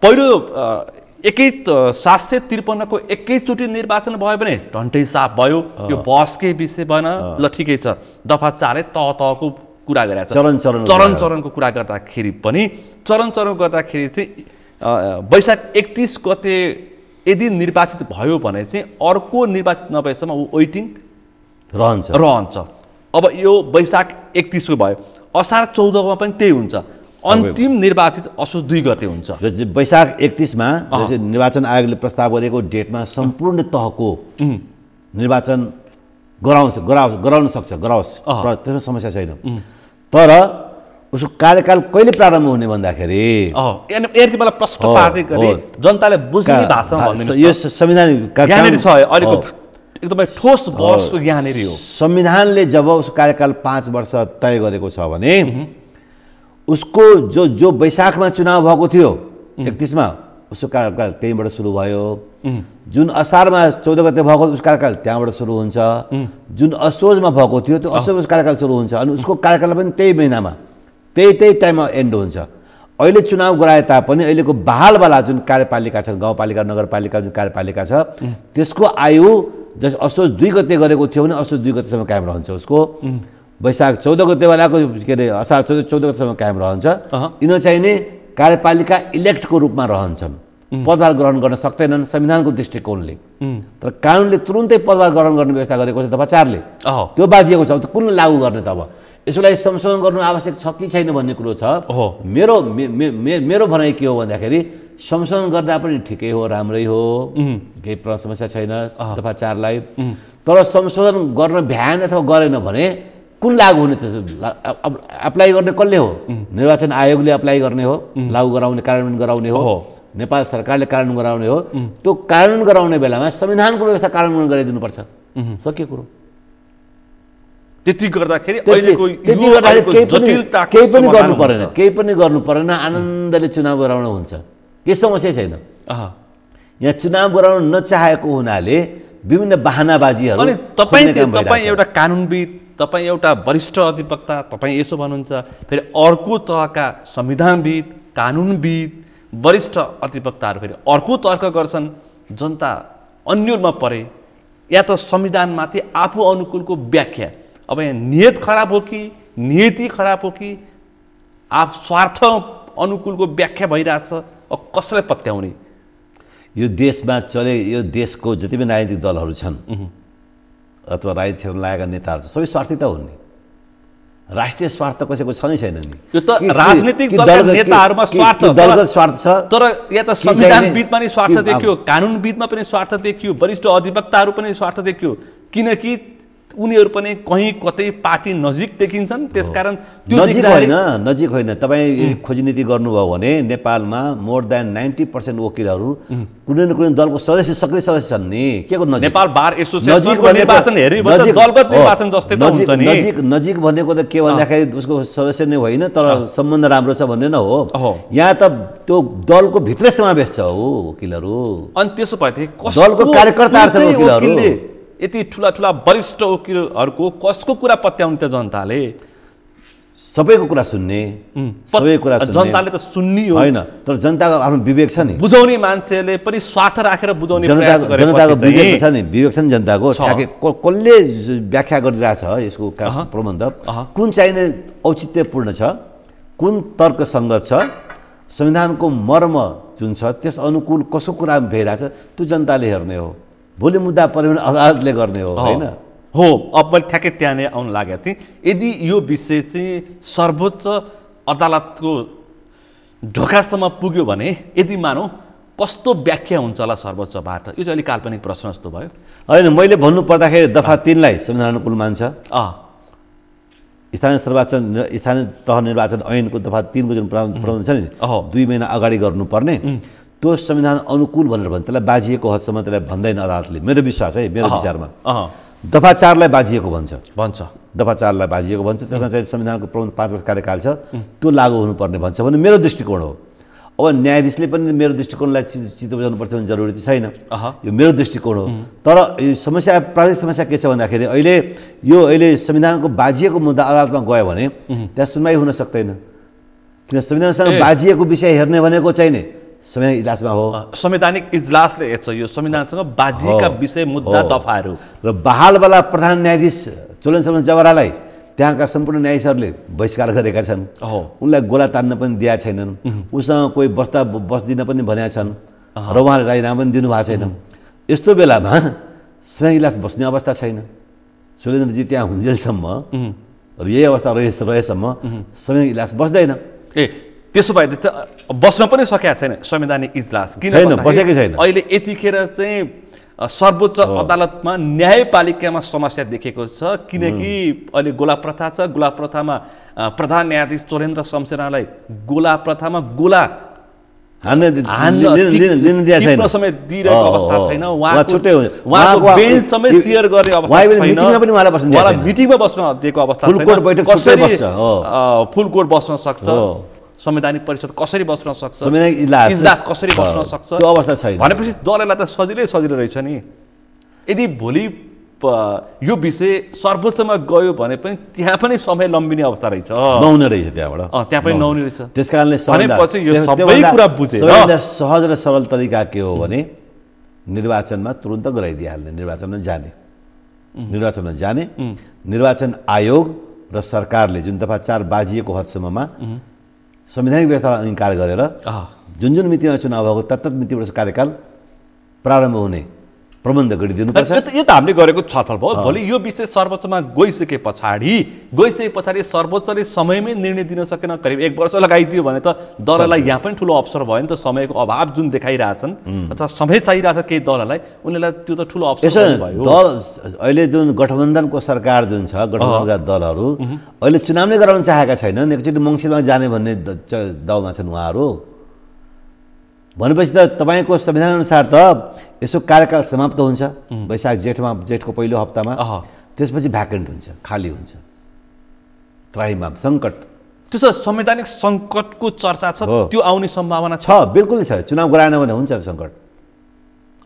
पहिलो एकै 753 को एकैचोटि निर्वाचन भयो भने ढन्टै साफ भयो। यो बहसकै विषय भएन। ल ठिकै छ, दफा 4 तहको कुरा गरेछ। चरणको कुरा गर्दाखेरि पनि चरण गर्दाखेरि चाहिँ वैशाख 31 गते यदि निर्वाचित भयो भने चाहिँ अर्को निर्वाचित नभएसम्म ऊ वेटिङ रहन्छ। अब यो वैशाख 31 को भयो, असार 14 मा पनि त्यही हुन्छ। अन्तिम निर्वाचित असोज 2 गते हुन्छ। वैशाख 31 मा निर्वाचन आयोगले प्रस्ताव गरेको डेटमा सम्पूर्ण तहको निर्वाचन गराउन सक्छ, त्यसमा समस्या छैन। तर उसको कार्यकाल कहिले प्रारम्भ हुने भन्दाखेरि मलाई प्रश्न पार्दै गरी जनताले बुझ्ने भाषामा भनिदिनु। यो संवैधानिक यहाँनिर छ अलिक एकदमै ठोस बहसको यहाँनिर हो। संविधानले जब उसको कार्यकाल 5 वर्ष तय गरेको छ भने उसको जो वैशाखमा चुनाव भएको थियो 31 मा उसको कार्यकाल त्यहीँबाट सुरु भयो। जुन असारमा 14 गते भएको उसको कार्यकाल त्यहाँबाट सुरु हुन्छ। जुन असोजमा भएको थियो त्यो असोज कार्यकाल सुरु हुन्छ अनि उसको कार्यकाल पनि त्यही महिनामा त्यही टाइममा एन्ड हुन्छ। अहिले चुनाव गराए तापनि अहिलेको बहालवाला जुन कार्यपालिका छ, गाउँपालिका नगरपालिका जुन कार्यपालिका छ त्यसको आयु जस असोज 2 गते गरेको थियो भने असोज 2 गतेसम्म कायम रहन्छ। उसको वैशाख 14 गतेवालाको के अरे असार 14 गतेसम्म कायम रहन्छ। यिनीहरू चाहिँ नि कार्यपालिका इलेक्टको रूपमा रहन्छन्, पदभार ग्रहण गर्न सक्दैनन् संविधानको दृष्टिकोणले। तर कानुनले तुरुन्तै पदभार ग्रहण गर्ने व्यवस्था गरेको छ दफा 4 ले। त्यो बाजिएको छ। कुन लागू गर्ने त? अब यसलाई संशोधन गर्नु आवश्यक छ कि छैन भन्ने कुरो छ। मेरो भनाइ के हो भन्दाखेरि संशोधन गर्दा पनि ठिकै हो, राम्रै हो, केही समस्या छैन दफा 4 लाई। तर संशोधन गर्न भ्याएन अथवा गरेन भने कुन लागू हुने त्यसो अप्लाई गर्ने कसले हो? निर्वाचन आयोगले अप्लाई गर्ने हो, लागू गराउने, कार्यान्वयन गराउने हो, नेपाल सरकारले कार्यान्वयन गराउने हो। त्यो कार्यान्वयन गराउने बेलामा संविधानको व्यवस्था कार्यान्वयन गराइदिनुपर्छ। सकियो कुरो। त्यति गर्दाखेरि अहिलेको केही पनि गर्नु परेन, आनन्दले चुनाव गराउन हुन्छ, केही समस्या छैन। यहाँ चुनाव गराउन नचाहेको हुनाले विभिन्न बहानाबाजीहरू। अनि तपाईँ एउटा कानुनविद, तपाईँ एउटा वरिष्ठ अधिवक्ता, तपाईँ यसो भन्नुहुन्छ, फेरि अर्को तहका संविधानविद, कानुनविद, वरिष्ठ अधिवक्ताहरू फेरि अर्को तर्क गर्छन्, जनता अन्यलमा परे या त संविधानमाथि आफू अनुकूलको व्याख्या। अब यहाँ नियत खराब हो कि नीति खराब हो कि स्वार्थ अनुकूलको व्याख्या भइरहेछ, अब कसलाई पत्याउने? यो देशमा यो देशको जति पनि राजनीतिक दलहरू छन् अथवा राजनीतिक क्षेत्रमा लागेका नेताहरू छन्, सबै स्वार्थी त हुन् नि। राष्ट्रिय स्वार्थ कसैको छ नै छैन नि। यो त राजनीतिक दलका नेताहरूमा स्वार्थ, दलगत स्वार्थ छ। तर या त संविधानविदमा नि स्वार्थ देखियो, कानुनविदमा पनि स्वार्थ देखियो, वरिष्ठ अधिवक्ताहरू पनि स्वार्थ देखियो, किनकि उनीहरू पनि कहीँ कतै पार्टी नजिक देखिन्छन्। त्यसकारण त्यो नजिक होइन। तपाईँ खोजनीति गर्नुभयो भने नेपालमा मोर देन 90% वकिलहरू कुनै न कुनै दलको सदस्य, सक्रिय सदस्य छन् नि। के को नजिक? नेपाल बार एसोसिएसनको निर्वाचन हेरी दलगत निर्वाचन जस्तै त हुन्छ नि। नजिक भनेको त के भन्दाखेरि उसको सदस्य नै होइन, तर सम्बन्ध राम्रो छ भन्ने न हो। यहाँ त त्यो दलको भित्रै समावेश छ हो वकिलहरू। अनि त्यसो भए दलको कार्यकर्ताहरू छन् वकिलहरू। यति ठुला ठुला वरिष्ठ वकिलहरूको कसको कुरा पत्याउने त जनताले? सबैको कुरा सुन्ने, सबै कुरा सुन्ने। जनताले त सुन्नी हो होइन, तर जनताको आफ्नो विवेक छ नि। बुझाउने मान्छेले पनि स्वार्थ राखेर बुझाउने प्रयास गरेपछि जनताको विवेक छ नि, विवेक छ नि जनताको। कसले व्याख्या गरिरहेछ यसको प्रबन्ध, कुन चाहिने औचित्यपूर्ण छ, कुन तर्कसङ्गत छ, संविधानको मर्म जुन छ त्यस अनुकूल कसको कुरा भइरहेछ, त्यो जनताले हेर्ने हो। भोलि मुद्दा पऱ्यो भने अदालतले गर्ने हो, होइन? हो, अब मैले ठ्याक्कै त्यहाँ नै आउनु लागेको थिएँ। यदि यो विषय चाहिँ सर्वोच्च अदालतको ढोकासम्म पुग्यो भने, यदि मानौँ कस्तो व्याख्या हुन्छ होला सर्वोच्चबाट? यो चाहिँ अलिक काल्पनिक प्रश्न जस्तो भयो। होइन, मैले भन्नु पर्दाखेरि दफा 3 लाई संविधान अनुकूल मान्छ। स्थानीय तह निर्वाचन ऐनको दफा 3 को जुन प्रावधान छ नि, 2 महिना अगाडि गर्नुपर्ने, त्यो संविधान अनुकूल भनेर भन्छ। त्यसलाई बाजिएको हदसम्म त्यसलाई भन्दैन अदालतले, मेरो विश्वास है, मेरो विचारमा। दफा 4 लाई बाजिएको भन्छ। दफा 4 लाई बाजिएको भन्छ। त्यसमा चाहिँ संविधानको प्रबन्ध 5 वर्ष कार्यकाल छ, त्यो लागू हुनुपर्ने भन्छ भने मेरो दृष्टिकोण हो। अब न्यायाधीशले पनि मेरो दृष्टिकोणलाई चित्त बुझाउनुपर्छ भने जरुरी त छैन, यो मेरो दृष्टिकोण हो। तर यो समस्या, प्राविधिक समस्या के छ भन्दाखेरि अहिले संविधानको बाजिएको मुद्दा अदालतमा गयो भने त्यहाँ सुनवाई हुन सक्दैन, किन संविधानसँग बाजिएको विषय हेर्ने भनेको चाहिने संवैधानिक इजलासमा हो। संवैधानिक इजलासले हेर्छ यो संविधानसँग बाजिएका विषय मुद्दा दफाहरू। र बहालवाला प्रधान न्यायाधीश चोलन शर्मा जवरालाई त्यहाँका सम्पूर्ण न्यायाधीशहरूले बहिष्कार गरेका छन्। उनलाई गोला तान्न पनि दिएका छैनन्, उसँग कोही बस्दिन पनि भनेका छन् र उहाँले राजीनामा पनि दिनुभएको छैन। यस्तो बेलामा संवैधानिक इजलास बस्ने अवस्था छैन। सुरेन्द्रजी त्यहाँ हुन्जेलसम्म र यही अवस्था रहेसम्म संवैधानिक इजलास बस्दैन। त्यसो भए त बस्न पनि सकेका छैन संवैधानिक इजलास, किन बसेकै छैन। अहिले यतिखेर चाहिँ सर्वोच्च अदालतमा न्यायपालिकामा समस्या देखेको छ, किनकि अहिले गोला प्रथा छ। गोला प्रथामा प्रधान न्यायाधीश चोलेन्द्र शमशेरलाई गोला प्रथामा गोला समय दिइरहेको अवस्था छैन। उहाँको बेन्च समेत सेयर गर्ने अवस्था छैन, मिटिङमा बस्न दिएको अवस्था छैन। कसरी फुल कोर्ट बस्न सक्छ, संवैधानिक परिषद कसरी बस्न सक्छ, इजलास कसरी बस्न सक्छ, त्यो अवस्था छैन भनेपछि दललाई त सजिलै रहेछ नि। यदि भोलि यो विषय सर्वोच्चमा गयो भने पनि त्यहाँ पनि समय लम्बिने अवस्था रहेछ, नहुने रहेछ, त्यहाँ पनि नहुने रहेछ। त्यसकारणले सहज र सरल तरिका के हो भने निर्वाचनमा तुरुन्त गराइदिइहाल्ने, निर्वाचनमा जाने। निर्वाचन आयोग र सरकारले जुन दफा 4 बाजिएको हदसम्ममा संवैधानिक व्यवस्थालाई अंगीकार गरेर जुन मितिमा चुनाव भएको तत्त मितिबाट कार्यकाल प्रारम्भ हुने प्रबन्ध गरिदिनुपर्छ। यो त हामीले गरेको छलफल भयो। भोलि यो विषय सर्वोच्चमा गइसके पछाडि सर्वोच्चले समयमै निर्णय दिन सकेन, करिब 1 वर्ष लगाइदियो भने त दललाई यहाँ पनि ठुलो अवसर भयो नि त। समयको अभाव जुन देखाइरहेछन् अथवा समय चाहिरहेछ केही दलहरूलाई, उनीहरूलाई त्यो त ठुलो अवसर भयो। दल अहिले जुन गठबन्धनको सरकार जुन छ, गठबन्धनका दलहरू अहिले चुनाव नै गराउन चाहेका छैनन्। एकचोटि मङ्सिरमा जाने भन्ने दाउमा छन् उहाँहरू। भनेपछि त तपाईँको संविधानअनुसार त यसो कार्यकाल समाप्त हुन्छ वैशाख जेठको पहिलो हप्तामा, त्यसपछि भ्याकेन्ट हुन्छ, खाली हुन्छ, त्राहिमाम सङ्कट। त्यसो संवैधानिक सङ्कटको चर्चा छ, त्यो आउने सम्भावना छ? बिल्कुलै छ। चुनाव गराएन भने हुन्छ सङ्कट।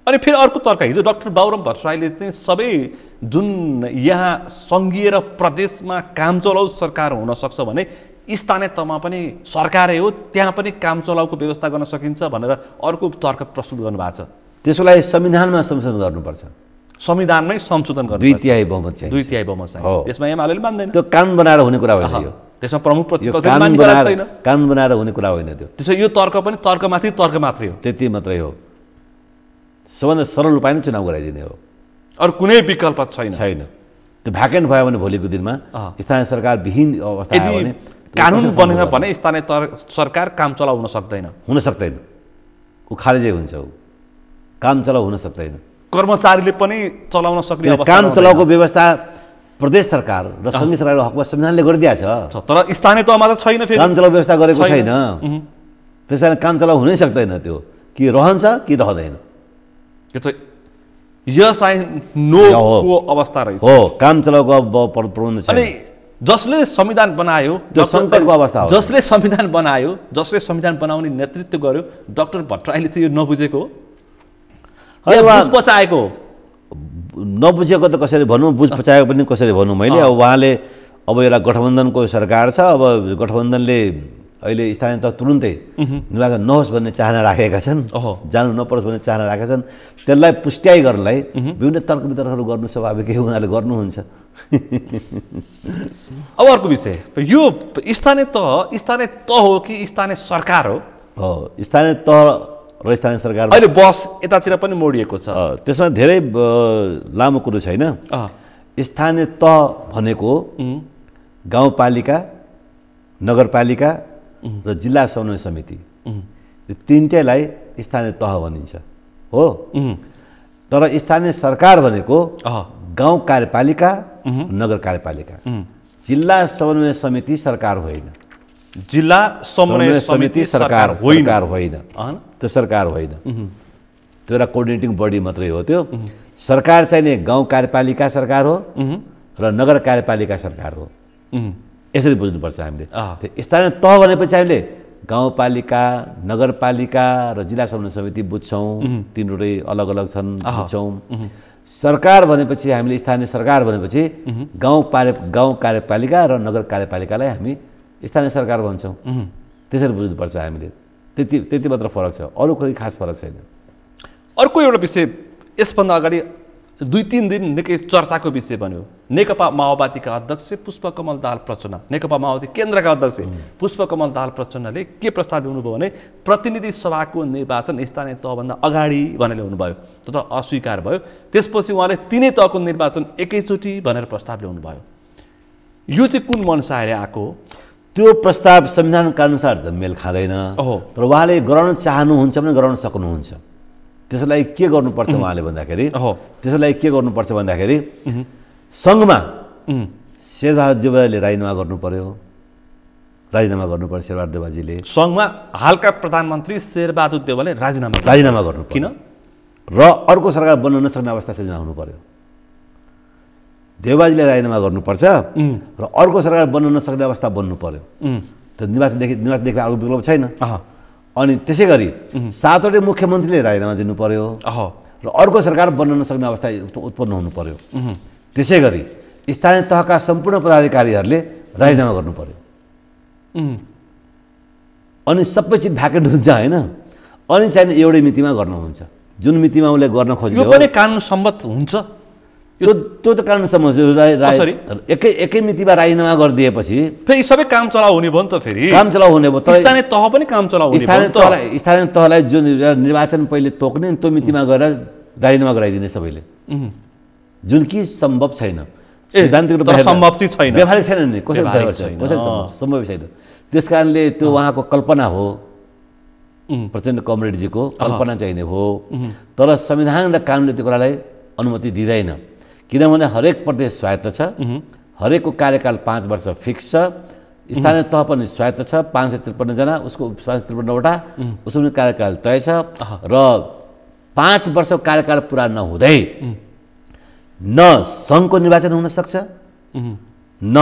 अनि फेरि अर्को तर्क, हिजो डाक्टर बाबुराम भट्टराईले चाहिँ सबै जुन यहाँ सङ्घीय र प्रदेशमा काम चलाउ सरकार हुनसक्छ भने स्थानीय तहमा पनि सरकारै हो, त्यहाँ पनि काम चलाउको व्यवस्था गर्न सकिन्छ भनेर अर्को तर्क प्रस्तुत गर्नुभएको छ। त्यसको लागि संविधानमा संशोधन गर्नुपर्छ। संविधानमै संशोधन गर्नु, 2/3 बहुमत चाहिन्छ। 2/3 बहुमत चाहिन्छ। त्यसमा एमाले मान्दैन। त्यो कानुन बनाएर हुने कुरा होइन यो। त्यसमा प्रमुख प्रतिपक्ष कानुन बनाएर हुने कुरा होइन त्यो। त्यसो यो तर्क पनि तर्क मात्रै हो। त्यति मात्रै हो। सबभन्दा सरल उपाय नै चुनाव गराइदिने हो, अरू कुनै विकल्प छैन। त्यो भ्याकेन्ट भयो भने भोलिको दिनमा स्थानीय सरकार विहीन अवस्था आयो भने कानुन बनेन भने स्थानीय सरकार काम चलाउ हुन सक्दैन। ऊ खारेजै हुन्छ। ऊ काम चलाउ हुन सक्दैन। कर्मचारीले पनि चलाउन सक्ने अवस्था, काम चलाउको व्यवस्था प्रदेश सरकार र सङ्घीय सरकारको हकमा संविधानले गरिदिएको छ। तर स्थानीय तहमा त छैन, फेरि काम चलाउ व्यवस्था गरेको छैन। त्यसैले काम चलाउ हुनै सक्दैन। त्यो कि रहन्छ कि रहँदैन। यो त यस आई नोको अवस्था रहेछ। हो, काम चलाउको प्रबन्ध छैन। अनि जसले संविधान बनायो, त्यो सङ्कटको अवस्था हो। जसले संविधान बनाउने नेतृत्व गर्यो, डाक्टर भट्टराईले चाहिँ यो नबुझेको हो, बुझ पचाएको हो। नबुझेको त कसरी भनौँ, बुझ पचाएको पनि कसरी भनौँ मैले। अब उहाँले अब एउटा गठबन्धनको सरकार छ, अब गठबन्धनले अहिले स्थानीय तह तुरुन्तै निर्वाचन नहोस् भन्ने चाहना राखेका छन्, जानु नपरोस् भन्ने चाहना राखेका छन्। त्यसलाई पुष्ट्याइ गर्नलाई विभिन्न तर्क वितर्कहरू गर्नु स्वाभाविकै उनीहरूले गर्नुहुन्छ। अब अर्को विषय, यो स्थानीय तह हो कि स्थानीय सरकार हो? स्थानीय तह र स्थानीय सरकार अहिले बस यतातिर पनि मोडिएको छ। त्यसमा धेरै लामो कुरो छैन। स्थानीय तह भनेको गाउँपालिका, नगरपालिका र जिल्ला समन्वय समिति, यो तिनटैलाई स्थानीय तह भनिन्छ हो। तर स्थानीय सरकार भनेको गाउँ कार्यपालिका, नगर कार्यपालिका। जिल्ला समन्वय समिति सरकार होइन। जिल्ला समन्वय समिति सरकार होइन। त्यो सरकार होइन। त्यो एउटा कोअर्डिनेटिङ बडी मात्रै हो। त्यो सरकार चाहिँ नि गाउँ कार्यपालिका सरकार हो र नगर कार्यपालिका सरकार हो। यसरी बुझ्नुपर्छ हामीले। स्थानीय तह भनेपछि हामीले गाउँपालिका, नगरपालिका र जिल्ला समन्वय समिति बुझ्छौँ, तिनवटै अलग अलग छन् बुझ्छौँ। सरकार भनेपछि हामीले स्थानीय सरकार भनेपछि गाउँ कार्यपालिका र नगर कार्यपालिकालाई हामी स्थानीय सरकार भन्छौँ। त्यसरी बुझ्नुपर्छ हामीले। त्यति मात्र फरक छ, अरू कुनै खास फरक छैन। अर्को एउटा विषय, यसभन्दा अगाडि 2-3 दिन निकै चर्चाको विषय बन्यो। नेकपा माओवादीका अध्यक्ष पुष्पकमल दाहाल प्रचण्ड, नेकपा माओवादी केन्द्रका अध्यक्ष पुष्पकमल दाहाल प्रचण्डले के प्रस्ताव ल्याउनुभयो भने प्रतिनिधि सभाको निर्वाचन स्थानीय तहभन्दा अगाडि भनेर ल्याउनुभयो। त्यो त अस्वीकार भयो। त्यसपछि उहाँले तिनै तहको निर्वाचन एकैचोटि भनेर प्रस्ताव ल्याउनुभयो। यो चाहिँ कुन मनसायले आएको हो? त्यो प्रस्ताव संविधानका अनुसार त मेल खाँदैन। तर उहाँले गराउन चाहनुहुन्छ भने गराउन सक्नुहुन्छ। त्यसको लागि के गर्नुपर्छ उहाँले भन्दाखेरि, त्यसको लागि के गर्नुपर्छ भन्दाखेरि सङ्घमा शेरबहादुर देउवाजीले राजीनामा गर्नु पर्यो। शेरबहादुर देउवाजीले सङ्घमा हालका प्रधानमन्त्री शेरबहादुर देउवाले राजीनामा गर्नु किन? र अर्को सरकार बन्न नसक्ने अवस्था सिर्जना हुनु पर्यो। देउवाजीले राजीनामा गर्नुपर्छ र अर्को सरकार बन्न नसक्ने अवस्था बन्नु पर्यो। त्यो निर्वाचनदेखि अर्को विकल्प छैन। अनि त्यसै गरी 7वटै मुख्यमन्त्रीले राजीनामा दिनु पर्यो र अर्को सरकार बन्न नसक्ने अवस्था उत्पन्न हुनु पर्यो। त्यसै गरी स्थानीय तहका सम्पूर्ण पदाधिकारीहरूले राजीनामा गर्नु पर्यो। अनि सबै चिज भ्याकेन्ट हुन्छ होइन। अनि चाहिँ एउटै मितिमा गर्न हुन्छ। जुन मितिमा उसले गर्न खोज्यो यो पनि कानुन सम्मत हुन्छ। त्यो त कानुन सम्मत एकै मितिमा राजीनामा गरिदिएपछि फेरि सबै काम चलाउ हुने भयो नि त। फेरि काम चलाउ हुने भयो। तर स्थानीय तह पनि काम चलाउ हुने भयो। स्थानीय तहलाई जुन निर्वाचन पहिले तोक्ने त्यो मितिमा गएर राजीनामा गराइदिने सबैले, जुन कि सम्भव छैन, सिद्धान्तिक रूपमा सम्भव चाहिँ छैन, व्यावहारिक छैन नि, कसरी सम्भव छैन। त्यस कारणले त्यो उहाँको कल्पना हो, प्रचण्ड कमरेडजीको कल्पना चाहिने हो। तर संविधान र कानुनले त्यो कुरालाई अनुमति दिँदैन, किनभने हरेक प्रदेश स्वायत्त छ, हरेकको कार्यकाल 5 वर्ष फिक्स छ, स्थानीय तह पनि स्वायत्त छ, 553 जना, उसको 553 वटा उसको पनि कार्यकाल तय छ र 5 वर्षको कार्यकाल पुरा नहुँदै न सङ्घको निर्वाचन हुन सक्छ, न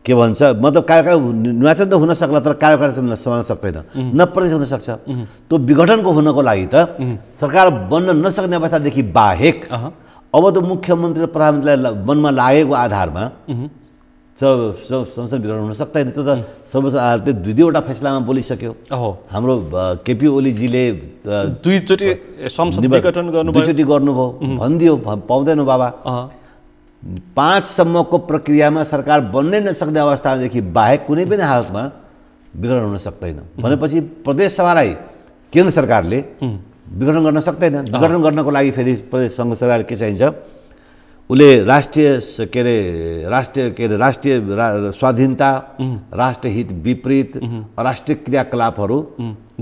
के भन्छ मतलब कार्यकाल निर्वाचन त हुन सक्ला तर कार्यकाल सम्हाल्न सक्दैन, न प्रदेश हुन सक्छ। त्यो विघटनको हुनको लागि त सरकार बन्न नसक्ने अवस्थादेखि बाहेक अब त मुख्यमन्त्री र प्रधानमन्त्रीलाई मनमा लागेको आधारमा संसद विघटन हुन सक्दैन। त्यो त सर्वोच्च अदालतले दुईवटा फैसलामा बोलिसक्यो। हाम्रो केपी ओलीजीले दुईचोटि संसद विघटन गर्नुभयो, भनिदियो पाउँदैन बाबा। 5 सम्मको प्रक्रियामा सरकार बन्नै नसक्ने अवस्थादेखि बाहेक कुनै पनि हालतमा विघटन हुन सक्दैन भनेपछि प्रदेश सभालाई केन्द्र सरकारले विघटन गर्न सक्दैन। विघटन गर्नको लागि फेरि प्रदेश सङ्घ सरकारले के चाहिन्छ, उसले राष्ट्रिय स्वाधीनता, राष्ट्रहित विपरीत राष्ट्रिय क्रियाकलापहरू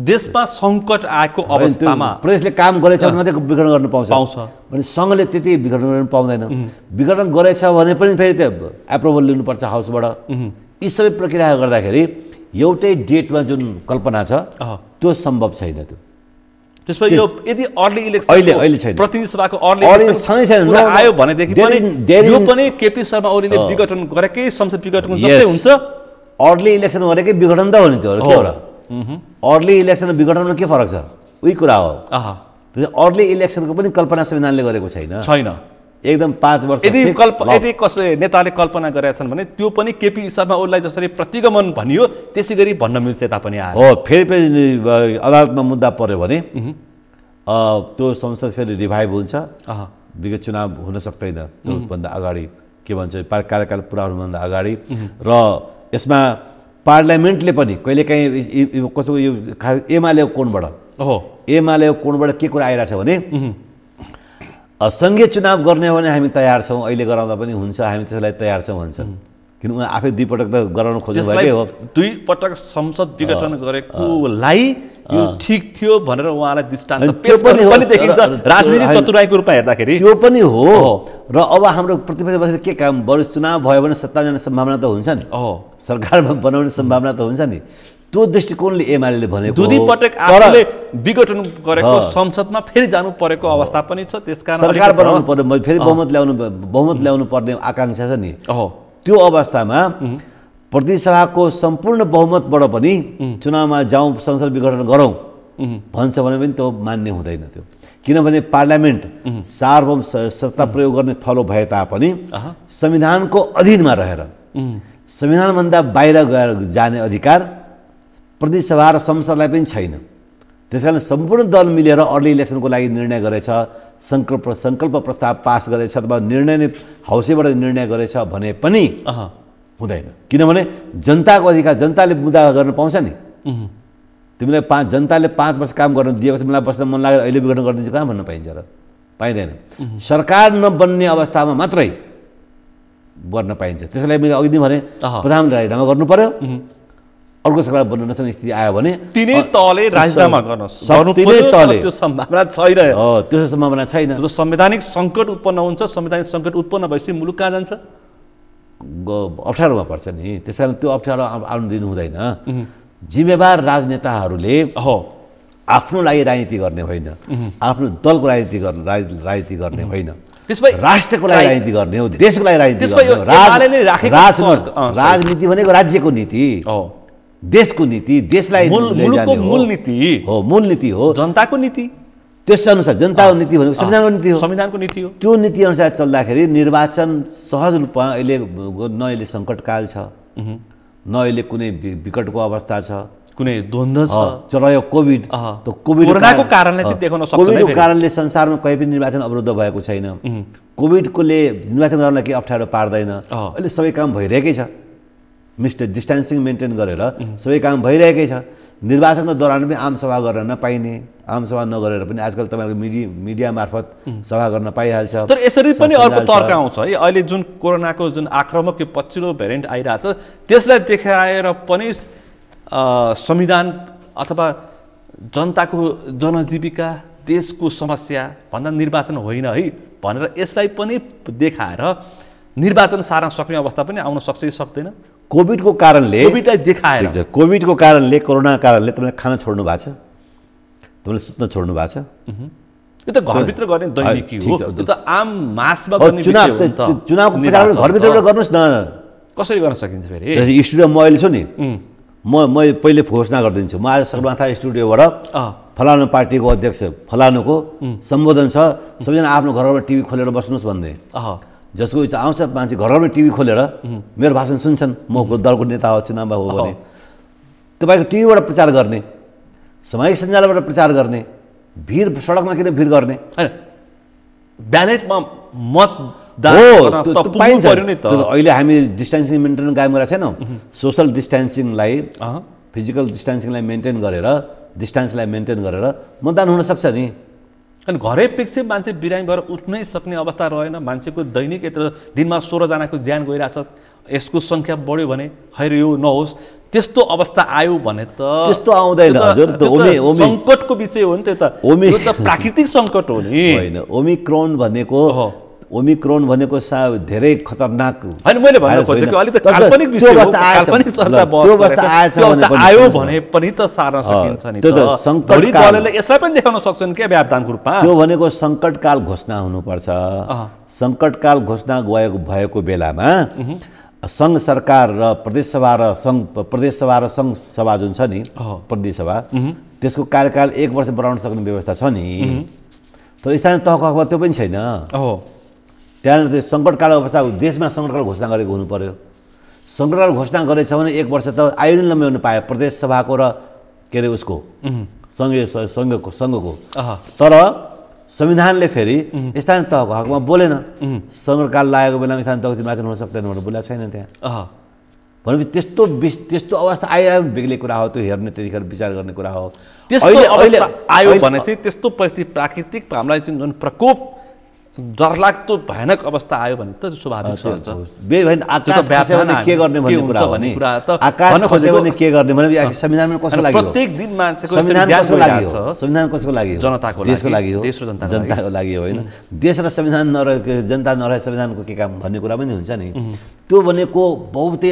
देशमा सङ्कट आएको अवस्थामा प्रदेशले काम गरेछ भने मात्रै विघटन गर्न पाउँछ भने सङ्घले त्यति विघटन गर्न पाउँदैन। विघटन गरेछ भने पनि फेरि त्यो एप्रुभल लिनुपर्छ हाउसबाट। यी सबै प्रक्रिया गर्दाखेरि एउटै डेटमा जुन कल्पना छ त्यो सम्भव छैन। त्यो त्यसमा यो यदि अर्ली इलेक्सन अहिले छैन, प्रतिनिधि सभाको अर्ली इलेक्सन आयो भनेदेखि पनि यो पनि केपी शर्मा ओलीले विघटन गरेकै संसद विघटन जस्तै हुन्छ। अर्ली इलेक्सन गरेकै विघटन त हो नि, त्यो के हो र? अर्ली इलेक्सन र विघटनमा के फरक छ? उही कुरा हो। अर्ली इलेक्सनको पनि कल्पना संविधानले गरेको छैन एकदम 5 वर्ष। यदि कसै नेताले कल्पना गरेका छन् भने त्यो पनि केपी शर्मा ओलीलाई जसरी प्रतिगमन भनियो त्यसै गरी भन्न मिल्छ यता पनि हो। फेरि अदालतमा मुद्दा पर्यो भने त्यो संसद फेरि रिभाइभ हुन्छ, विगत चुनाव हुन सक्दैन त्योभन्दा अगाडि, के भन्छ कार्यकाल पुरा हुनुभन्दा अगाडि। र यसमा पार्लियामेन्टले पनि कहिलेकाहीँ कस्तो यो एमालेको कोणबाट के कुरा आइरहेछ भने सङ्घीय चुनाव गर्ने हो भने हामी तयार छौँ, अहिले गराउँदा पनि हुन्छ, हामी त्यसलाई तयार छौँ भन्छन्। किन उहाँ आफै 2 पटक त गराउन खोज्नु भएकै हो। 2 पटक संसद विघटन गरेकोलाई यो ठिक थियो भनेर उहाँलाई दृष्टान्त पेश पनि देखिन्छ राजनीतिक चतुराईको रूपमा हेर्दाखेरि। त्यो पनि हो। र अब हाम्रो प्रतिपक्ष बसेर के काम, बरु चुनाव भयो भने सत्ता जाने सम्भावना त हुन्छ नि, सरकार बनाउने सम्भावना त हुन्छ नि। त्यो दृष्टिकोणले एमाले भनेको 2 पटक आफूले विघटन गरेको संसदमा फेरि जानु परेको अवस्था पनि छ। त्यसकारण सरकार बनाउनु पर्यो, फेरि बहुमत ल्याउनु पर्ने आकाङ्क्षा छ नि। त्यो अवस्थामा प्रतिनिधि सभाको सम्पूर्ण बहुमतबाट पनि चुनावमा जाउँ, संसद विघटन गरौँ भन्छ भने पनि त्यो मान्य हुँदैन। त्यो किनभने पार्लियामेन्ट सार्वभौम सत्ता प्रयोग गर्ने थलो भए तापनि संविधानको अधीनमा रहेर संविधानभन्दा बाहिर गएर जाने अधिकार प्रतिनिधि सभा र संसदलाई पनि छैन। त्यसकारण सम्पूर्ण दल मिलेर अर्ली इलेक्सनको लागि निर्णय गरेछ, सङ्कल्प प्रस्ताव पास गरेछ अथवा निर्णय नै हाउसेबाट निर्णय गरेछ भने पनि हुँदैन। किनभने जनताको अधिकार, जनताले मुद्दा गर्न पाउँछ नि। तिमीलाई जनताले 5 वर्ष काम गर्न दिएको छ, मलाई बस्न मन लागेर अहिले विघटन गरिदिन्छ कहाँ भन्न पाइन्छ र? पाइँदैन। सरकार नबन्ने अवस्थामा मात्रै गर्न पाइन्छ। त्यसलाई मैले अघि नै भने प्रधानमन्त्री राजीनामा गर्नु पर्यो, अर्को सरकार बन्न नसक्ने स्थिति आयो भने तिनै तहले राजीनामा गर्न सक्ने त्यो सम्भावना छैन। त्यसो सम्भावना छैन। त्यो संवैधानिक सङ्कट उत्पन्न हुन्छ। संवैधानिक सङ्कट उत्पन्न भएपछि मुलुक कहाँ जान्छ? अप्ठ्यारोमा पर्छ नि। त्यस कारण त्यो अप्ठ्यारो आउनु दिनु हुँदैन। जिम्मेवार राजनेताहरूले आफ्नो लागि राजनीति गर्ने होइन, आफ्नो दलको राजनीति गर्ने होइन, राष्ट्रको लागि राजनीति गर्ने हो, देशको लागि राजनीति गर्ने हो। राजनीति भनेको राज्यको नीति, देशको नीति, देशलाई मूल नीति हो, मूल नीति हो, जनताको नीति। त्यस अनुसार जनताको नीति भनेको संविधानको नीति हो, संविधानको नीति हो। त्यो नीति अनुसार चल्दाखेरि निर्वाचन सहज रूपमा अहिले न अहिले सङ्कटकाल छ, न अहिले कुनै विकटको अवस्था छ, कुनै द्वन्द्व छ, चलायो कोभिड। त्यो कोरोनाको कारणले चाहिँ देखाउन सक्छ। कोभिडको कारणले संसारमा कहीँ पनि निर्वाचन अवरुद्ध भएको छैन। कोभिडकोले निर्वाचन गर्नलाई केही अप्ठ्यारो पार्दैन। अहिले सबै काम भइरहेकै छ, डिस्टेन्सिङ मेन्टेन गरेर सबै काम भइरहेकै छ। निर्वाचनको दौरान पनि आमसभा गर्न नपाइने, आमसभा नगरेर पनि आजकल तपाईँहरूको मिडिया मार्फत सभा गर्न पाइहाल्छ। तर यसरी पनि अर्को तर्क आउँछ है, अहिले जुन कोरोनाको जुन आक्रामक यो पछिल्लो भेरिएन्ट आइरहेछ त्यसलाई देखाएर पनि संविधान अथवा जनताको जनजीविका देशको समस्या भन्दा निर्वाचन होइन है भनेर यसलाई पनि देखाएर निर्वाचन सार्न सक्ने अवस्था पनि आउन सक्छ कि सक्दैन? कोभिडको कारणले, कोभिडलाई देखाएर, कोभिडको कारणले, कोरोनाको कारणले तपाईँले खाना छोड्नु भएको छ, तपाईँले सुत्न छोड्नु भएको छ। यो त घरभित्र गर्ने दैनिकी हो, यो त आम मासमा गर्ने विषय हो नि त। चुनावको प्रचार घरभित्रबाट गर्नुहोस् न। कसरी गर्न सकिन्छ फेरि? स्टुडियो म अहिले छु नि, म पहिले घोषणा गरिदिन्छु, म आज सगरमाथा स्टुडियोबाट फलानु पार्टीको अध्यक्ष फलानुको सम्बोधन छ, सबैजना आफ्नो घरबाट टिभी खोलेर बस्नुहोस् भन्ने। जसको इच्छा आउँछ मान्छे घरमै टिभी खोलेर मेरो भाषण सुन्छन्, म दलको नेता हो, चुनावमा हो भने तपाईँको टिभीबाट प्रचार गर्ने, सामाजिक सञ्जालबाट प्रचार गर्ने, भिड सडकमा किन भिड गर्ने? ब्यालेटमा मतदान पाइन्छ। अहिले हामी डिस्टेन्सिङ मेन्टेन कायम गरेका छैनौँ। सोसल डिस्टेन्सिङलाई, फिजिकल डिस्टेन्सिङलाई मेन्टेन गरेर, डिस्टेन्सलाई मेन्टेन गरेर मतदान हुनसक्छ नि। अनि घरै पिछे मान्छे बिरामी भएर उठ्नै सक्ने अवस्था रहेन, मान्छेको दैनिक दिनमा 16 जनाको ज्यान गइरहेछ, यसको सङ्ख्या बढ्यो भने खैर यो नहोस्, त्यस्तो अवस्था आयो भने त त्यस्तो आउँदैन हजुर। सङ्कटको विषय हो नि त्यो त, यो त प्राकृतिक सङ्कट हो नि। होइन, ओमिक्रोन भनेको धेरै खतरनाक होइन, मैले भन्नु खोजेको अलिक त काल्पनिक विषय हो, काल्पनिक चर्चा आयो भने पनि त सार्न सकिन्छ नि। त्यो त सङ्कट दलले यसलाई पनि देखाउन सक्छन् के व्यावधानको रूपमा? त्यो भनेको सङ्कटकाल घोषणा हुनुपर्छ। सङ्कटकाल घोषणा भएको बेलामा सङ्घ सरकार र प्रदेशसभा र सङ्घ सभा जुन छ नि, प्रतिनिधि सभा, त्यसको कार्यकाल 1 वर्ष बढाउन सक्ने व्यवस्था छ नि। तर स्थानीय तहको हकमा त्यो पनि छैन। त्यहाँनिर त्यो सङ्कटकाल अवस्था, देशमा सङ्कटकाल घोषणा गरेको हुनु पर्यो। सङ्कटकाल घोषणा गरेछ भने 1 वर्ष त आयु नै लम्ब्याउनु पायो प्रदेश सभाको र के अरे उसको सङ्घको। तर संविधानले फेरि स्थानीय तहको हकमा बोलेन। सङ्कटकाल लागेको बेलामा स्थानीय तहको निर्वाचन हुन सक्दैन भनेर बोलेको छैन त्यहाँ। भनेपछि त्यस्तो अवस्था आयो बेग्लै कुरा हो, त्यो हेर्ने त्यतिखेर विचार गर्ने कुरा हो। त्यस्तो अवस्था आयो भने चाहिँ त्यस्तो परिस्थिति प्राकृतिक हामीलाई जुन प्रकोप डरलाग्दो भयानक अवस्था आयो भने त स्वाभाविक छ। आकाश खस्यो भने के गर्ने भन्ने कुरा हो नि। आकाश खस्यो भने के गर्ने भने संविधानमा कसको लागि हो? प्रत्येक दिन मान्छेको संविधान कसको लागि हो? संविधान कसको लागि हो? जनताको लागि, देशको लागि हो, देश र जनताको लागि हो। होइन, देश र संविधान नरहेको, जनता नरहे संविधानको के काम भन्ने कुरा पनि हुन्छ नि। त्यो भनेको बहुतै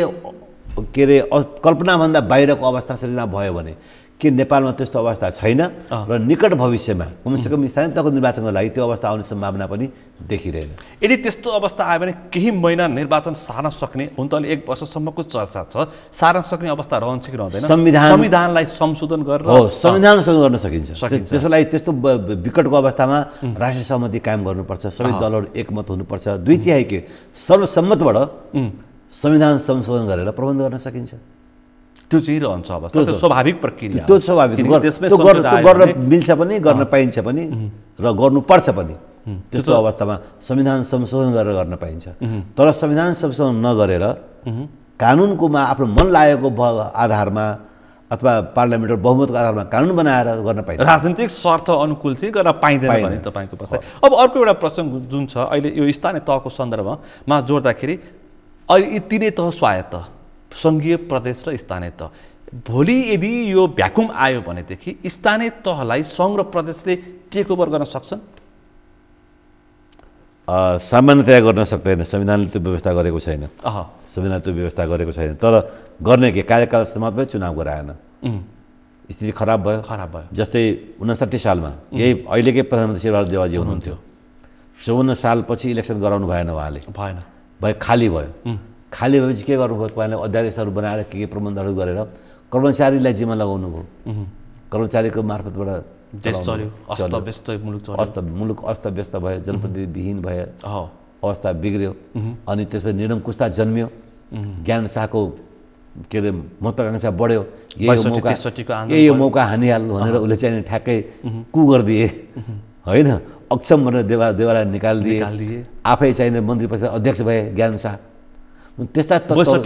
के अरे कल्पनाभन्दा बाहिरको अवस्था सृजना भयो भने के नेपालमा त्यस्तो अवस्था छैन र निकट भविष्यमा कमसेकम स्थानीय तहको निर्वाचनको लागि त्यो अवस्था आउने सम्भावना पनि देखिरहेन। यदि त्यस्तो अवस्था आयो भने केही महिना निर्वाचन सार्न सक्ने, हुन त अहिले 1 वर्षसम्मको चर्चा छ, सार्न सक्ने अवस्था रहन्छ कि रहँदैन? संविधानलाई संशोधन गरेर संविधान संशोधन गर्न सकिन्छ। त्यसको लागि त्यस्तो विकटको अवस्थामा राष्ट्रिय सहमति कायम गर्नुपर्छ, सबै दलहरू एकमत हुनुपर्छ, 2/3 के सर्वसम्मतबाट संविधान संशोधन गरेर प्रबन्ध गर्न सकिन्छ। त्यो चाहिँ रहन्छ अवस्था, त्यो स्वाभाविक प्रक्रिया, त्यो स्वाभाविक गर्न मिल्छ पनि, गर्न पाइन्छ पनि र गर्नुपर्छ पनि। त्यस्तो अवस्थामा संविधान संशोधन गरेर गर्न पाइन्छ। तर संविधान संशोधन नगरेर कानुनकोमा आफ्नो मन लागेको आधारमा अथवा पार्लियामेन्ट बहुमतको आधारमा कानुन बनाएर गर्न पाइन्छ। राजनीतिक स्वार्थ अनुकूल चाहिँ गर्न पाइँदैन भने तपाईँको प्रश्न। अब अर्को एउटा प्रश्न जुन छ अहिले यो स्थानीय तहको सन्दर्भमा जोड्दाखेरि, अहिले यी तिनै तह स्वायत्त, सङ्घीय, प्रदेश र स्थानीय तह, भोलि यदि यो भ्याकुम आयो भनेदेखि स्थानीय तहलाई सङ्घ र प्रदेशले टेक ओभर गर्न सक्छन्? सामान्यतया गर्न सक्दैन, संविधानले त्यो व्यवस्था गरेको छैन। संविधानले त्यो व्यवस्था गरेको छैन। तर गर्ने के, कार्यकाल समाप्त भयो, चुनाव गराएन, स्थिति खराब भयो। जस्तै 59 सालमा यही अहिलेकै प्रधानमन्त्री शेरबहादुर देवाजी हुनुहुन्थ्यो, 54 सालपछि इलेक्सन गराउनु भएन, उहाँले भयो, खाली भयो। खाली भएपछि के गर्नुभयो? उहाँले अध्यादेशहरू बनाएर के प्रबन्धहरू गरेर कर्मचारीलाई जिम्मा लगाउनु भयो। कर्मचारीको मार्फतबाट देश चल्यो, मुलुक अस्तव्यस्त भयो, जनप्रतिनिधिविहीन भयो, अवस्था बिग्रियो। अनि त्यसपछि निरङ्कुशता जन्मियो, ज्ञान शाहको के अरे महत्त्वाकांक्षा बढ्यो। यही मौका हानिहाल्नु भनेर उसले चाहिँ ठ्याक्कै कु गरिदिए, होइन, अक्षम भनेर देवालाई निकालिदिए, आफै चाहिने मन्त्री परिषद अध्यक्ष भए ज्ञान शाह। त्यस्ता तत्त्वहरू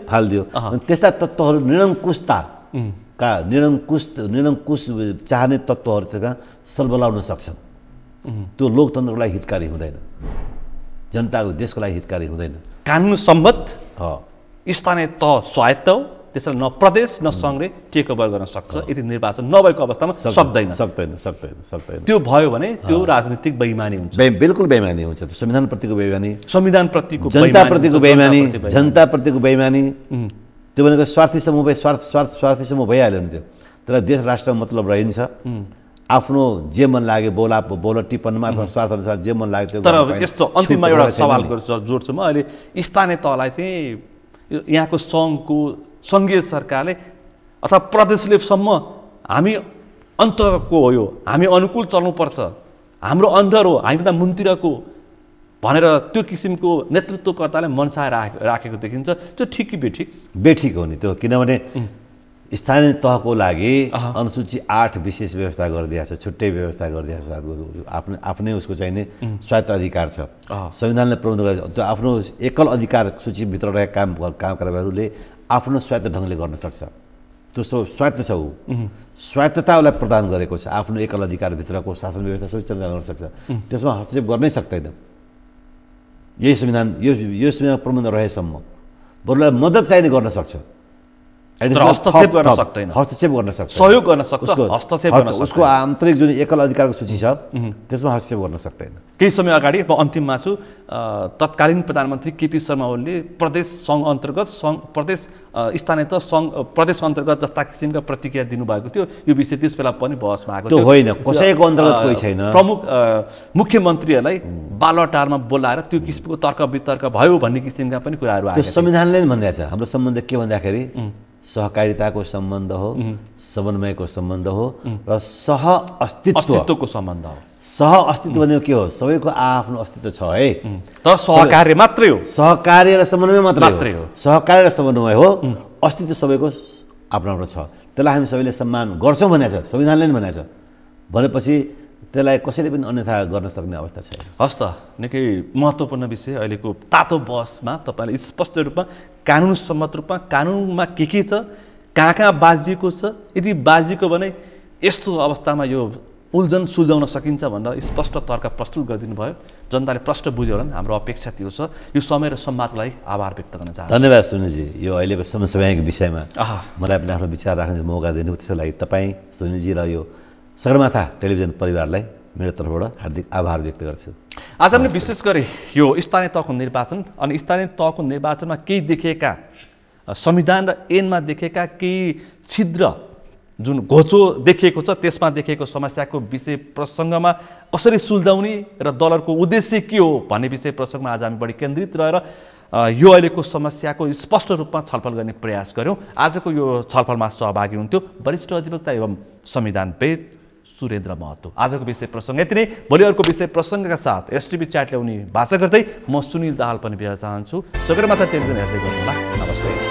फालिदियो। त्यस्ता तत्त्वहरू निरङ्कुशता का निरङ्कुश चाहने तत्त्वहरूसँग सलबलाउन सक्छन्। त्यो लोकतन्त्रको लागि हितकारी हुँदैन, जनताको देशको लागि हितकारी हुँदैन। कानुन सम्मत स्थानीय तह स्वायत्त हो, त्यसलाई न प्रदेश न सङ्घले टेक ओभर गर्न सक्छ। यदि निर्वाचन नभएको अवस्थामा सक्दैन। त्यो भयो भने त्यो राजनीतिक बेइमानी हुन्छ, बिल्कुल बेइमानी हुन्छ। त्यो संविधानप्रतिको बेइमानी, जनताप्रतिको बेइमानी। त्यो भनेको स्वार्थी समूह भइहाल्यो नि। त्यो तर देश राष्ट्र मतलब रहन्छ। आफ्नो जे मन लाग्यो बोल टिप्पणमा अथवा स्वार्थ अनुसार जे मन लाग्यो त्यो। तर यस्तो अन्तिममा एउटा सवाल जोड्छु म। अहिले स्थानीय तहलाई चाहिँ यहाँको सङ्घीय सरकारले अथवा प्रदेशलेसम्म हामी अन्तको हो, यो हामी अनुकूल चल्नुपर्छ, हाम्रो अन्डर हो, हामीभन्दा मुन्तिरको भनेर त्यो किसिमको नेतृत्वकर्ताले मनसाय राखेको देखिन्छ। त्यो ठिक कि बेठिक हो नि त्यो। किनभने स्थानीय तहको लागि अनुसूची 8 विशेष व्यवस्था गरिदिएको छ, छुट्टै व्यवस्था गरिदिएको छ। आफ्नै उसको चाहिने स्वायत्त अधिकार छ। संविधानले प्रबन्ध गरेको त्यो आफ्नो एकल अधिकार सूचीभित्र रहेका काम कारबारहरूले आफ्नो स्वायत्त ढङ्गले गर्न सक्छ। त्यो स्वायत्त छ, स्वायत्तता उसलाई प्रदान गरेको छ। आफ्नो एकल अधिकारभित्रको शासन व्यवस्था सबै सञ्चालन गर्न सक्छ, त्यसमा हस्तक्षेप गर्नै सक्दैन। यही संविधान प्रबन्ध रहेसम्म बरुलाई मद्दत चाहिने गर्न सक्छ, हस्तक्षेप गर्न सक्छ, सहयोग गर्न सक्छ, हस्तक्षेप गर्न सक्छ। उसको आन्तरिक जुन एकल अधिकारको सूची छ त्यसमा हस्तक्षेप गर्न सक्दैन। केही समय अगाडि म अन्तिममा छु, तत्कालीन प्रधानमन्त्री केपी शर्मा ओलीले प्रदेश सङ्घ अन्तर्गत प्रदेश स्थानीय तह प्रदेश अन्तर्गत जस्ता किसिमका प्रतिक्रिया दिनुभएको थियो। यो विषय त्यस बेला पनि बहसमा आएको थियो। होइन, कसैको अन्तर्गत कोही छैन। प्रमुख मुख्यमन्त्रीहरूलाई बालुवाटारमा बोलाएर त्यो किसिमको तर्क वितर्क भयो भन्ने किसिमका पनि कुराहरू आएको। त्यो संविधानले नै भनिरहेछ। हाम्रो सम्बन्ध के भन्दाखेरि सहकारिताको सम्बन्ध हो, समन्वयको सम्बन्ध हो र अस्तित्वको सम्बन्ध हो। अस्तित्व भनेको के हो? सबैको आफ्नो अस्तित्व छ है, तर सहकार्य मात्रै हो, सहकार्य र समन्वय मात्रै हो। सहकार्य र समन्वय हो, अस्तित्व सबैको आफ्नो आफ्नो छ। त्यसलाई हामी सबैले सम्मान गर्छौँ भनेको छ, संविधानले नै भनेको छ। भनेपछि त्यसलाई कसैले पनि अन्यथा गर्न सक्ने अवस्था छैन। हस् त, निकै महत्त्वपूर्ण विषय अहिलेको तातो बहसमा तपाईँले स्पष्ट रूपमा कानुन सम्मत रूपमा कानुनमा के छ, कहाँ बाजिएको छ, यदि बाजिएको भने यस्तो अवस्थामा यो उल्झन सुल्झाउन सकिन्छ भनेर स्पष्ट तर्क प्रस्तुत गरिदिनु भयो। जनताले प्रश्न बुझ्यो होला, हाम्रो अपेक्षा त्यो छ। यो समय र सम्वादको लागि आभार व्यक्त गर्न चाहन्छु। धन्यवाद सुनिलजी, यो अहिलेको समसामयिक विषयमा मलाई पनि आफ्नो विचार राख्ने मौका दिनु, त्यसको लागि तपाईँ सुनिलजी र यो सगरमाथा टेलिभिजन परिवारलाई मेरो तर्फबाट हार्दिक आभार व्यक्त गर्छु। आज हामीले विशेष गरी यो स्थानीय तहको निर्वाचन अनि स्थानीय तहको निर्वाचनमा केही देखिएका संविधान र ऐनमा देखेका केही छिद्र जुन घोचो देखिएको छ त्यसमा देखिएको समस्याको विषय प्रसङ्गमा कसरी सुल्झाउने र दलहरूको उद्देश्य के हो भन्ने विषय प्रसङ्गमा आज हामी बढी केन्द्रित रहेर यो अहिलेको समस्याको स्पष्ट रूपमा छलफल गर्ने प्रयास गऱ्यौँ। आजको यो छलफलमा सहभागी हुन्थ्यो वरिष्ठ अधिवक्ता एवं संविधानविद सुरेन्द्र महतो। आजको विषय प्रसङ्ग यति नै। भोलि अर्को विषय प्रसङ्गका साथ एसटिभी च्याट ल्याउने भाषा गर्दै म सुनिल दाहाल पनि बिहार चाहन्छु। सगरमाथा टेलिभिजन हेर्दै गर्नुहोला। नमस्ते।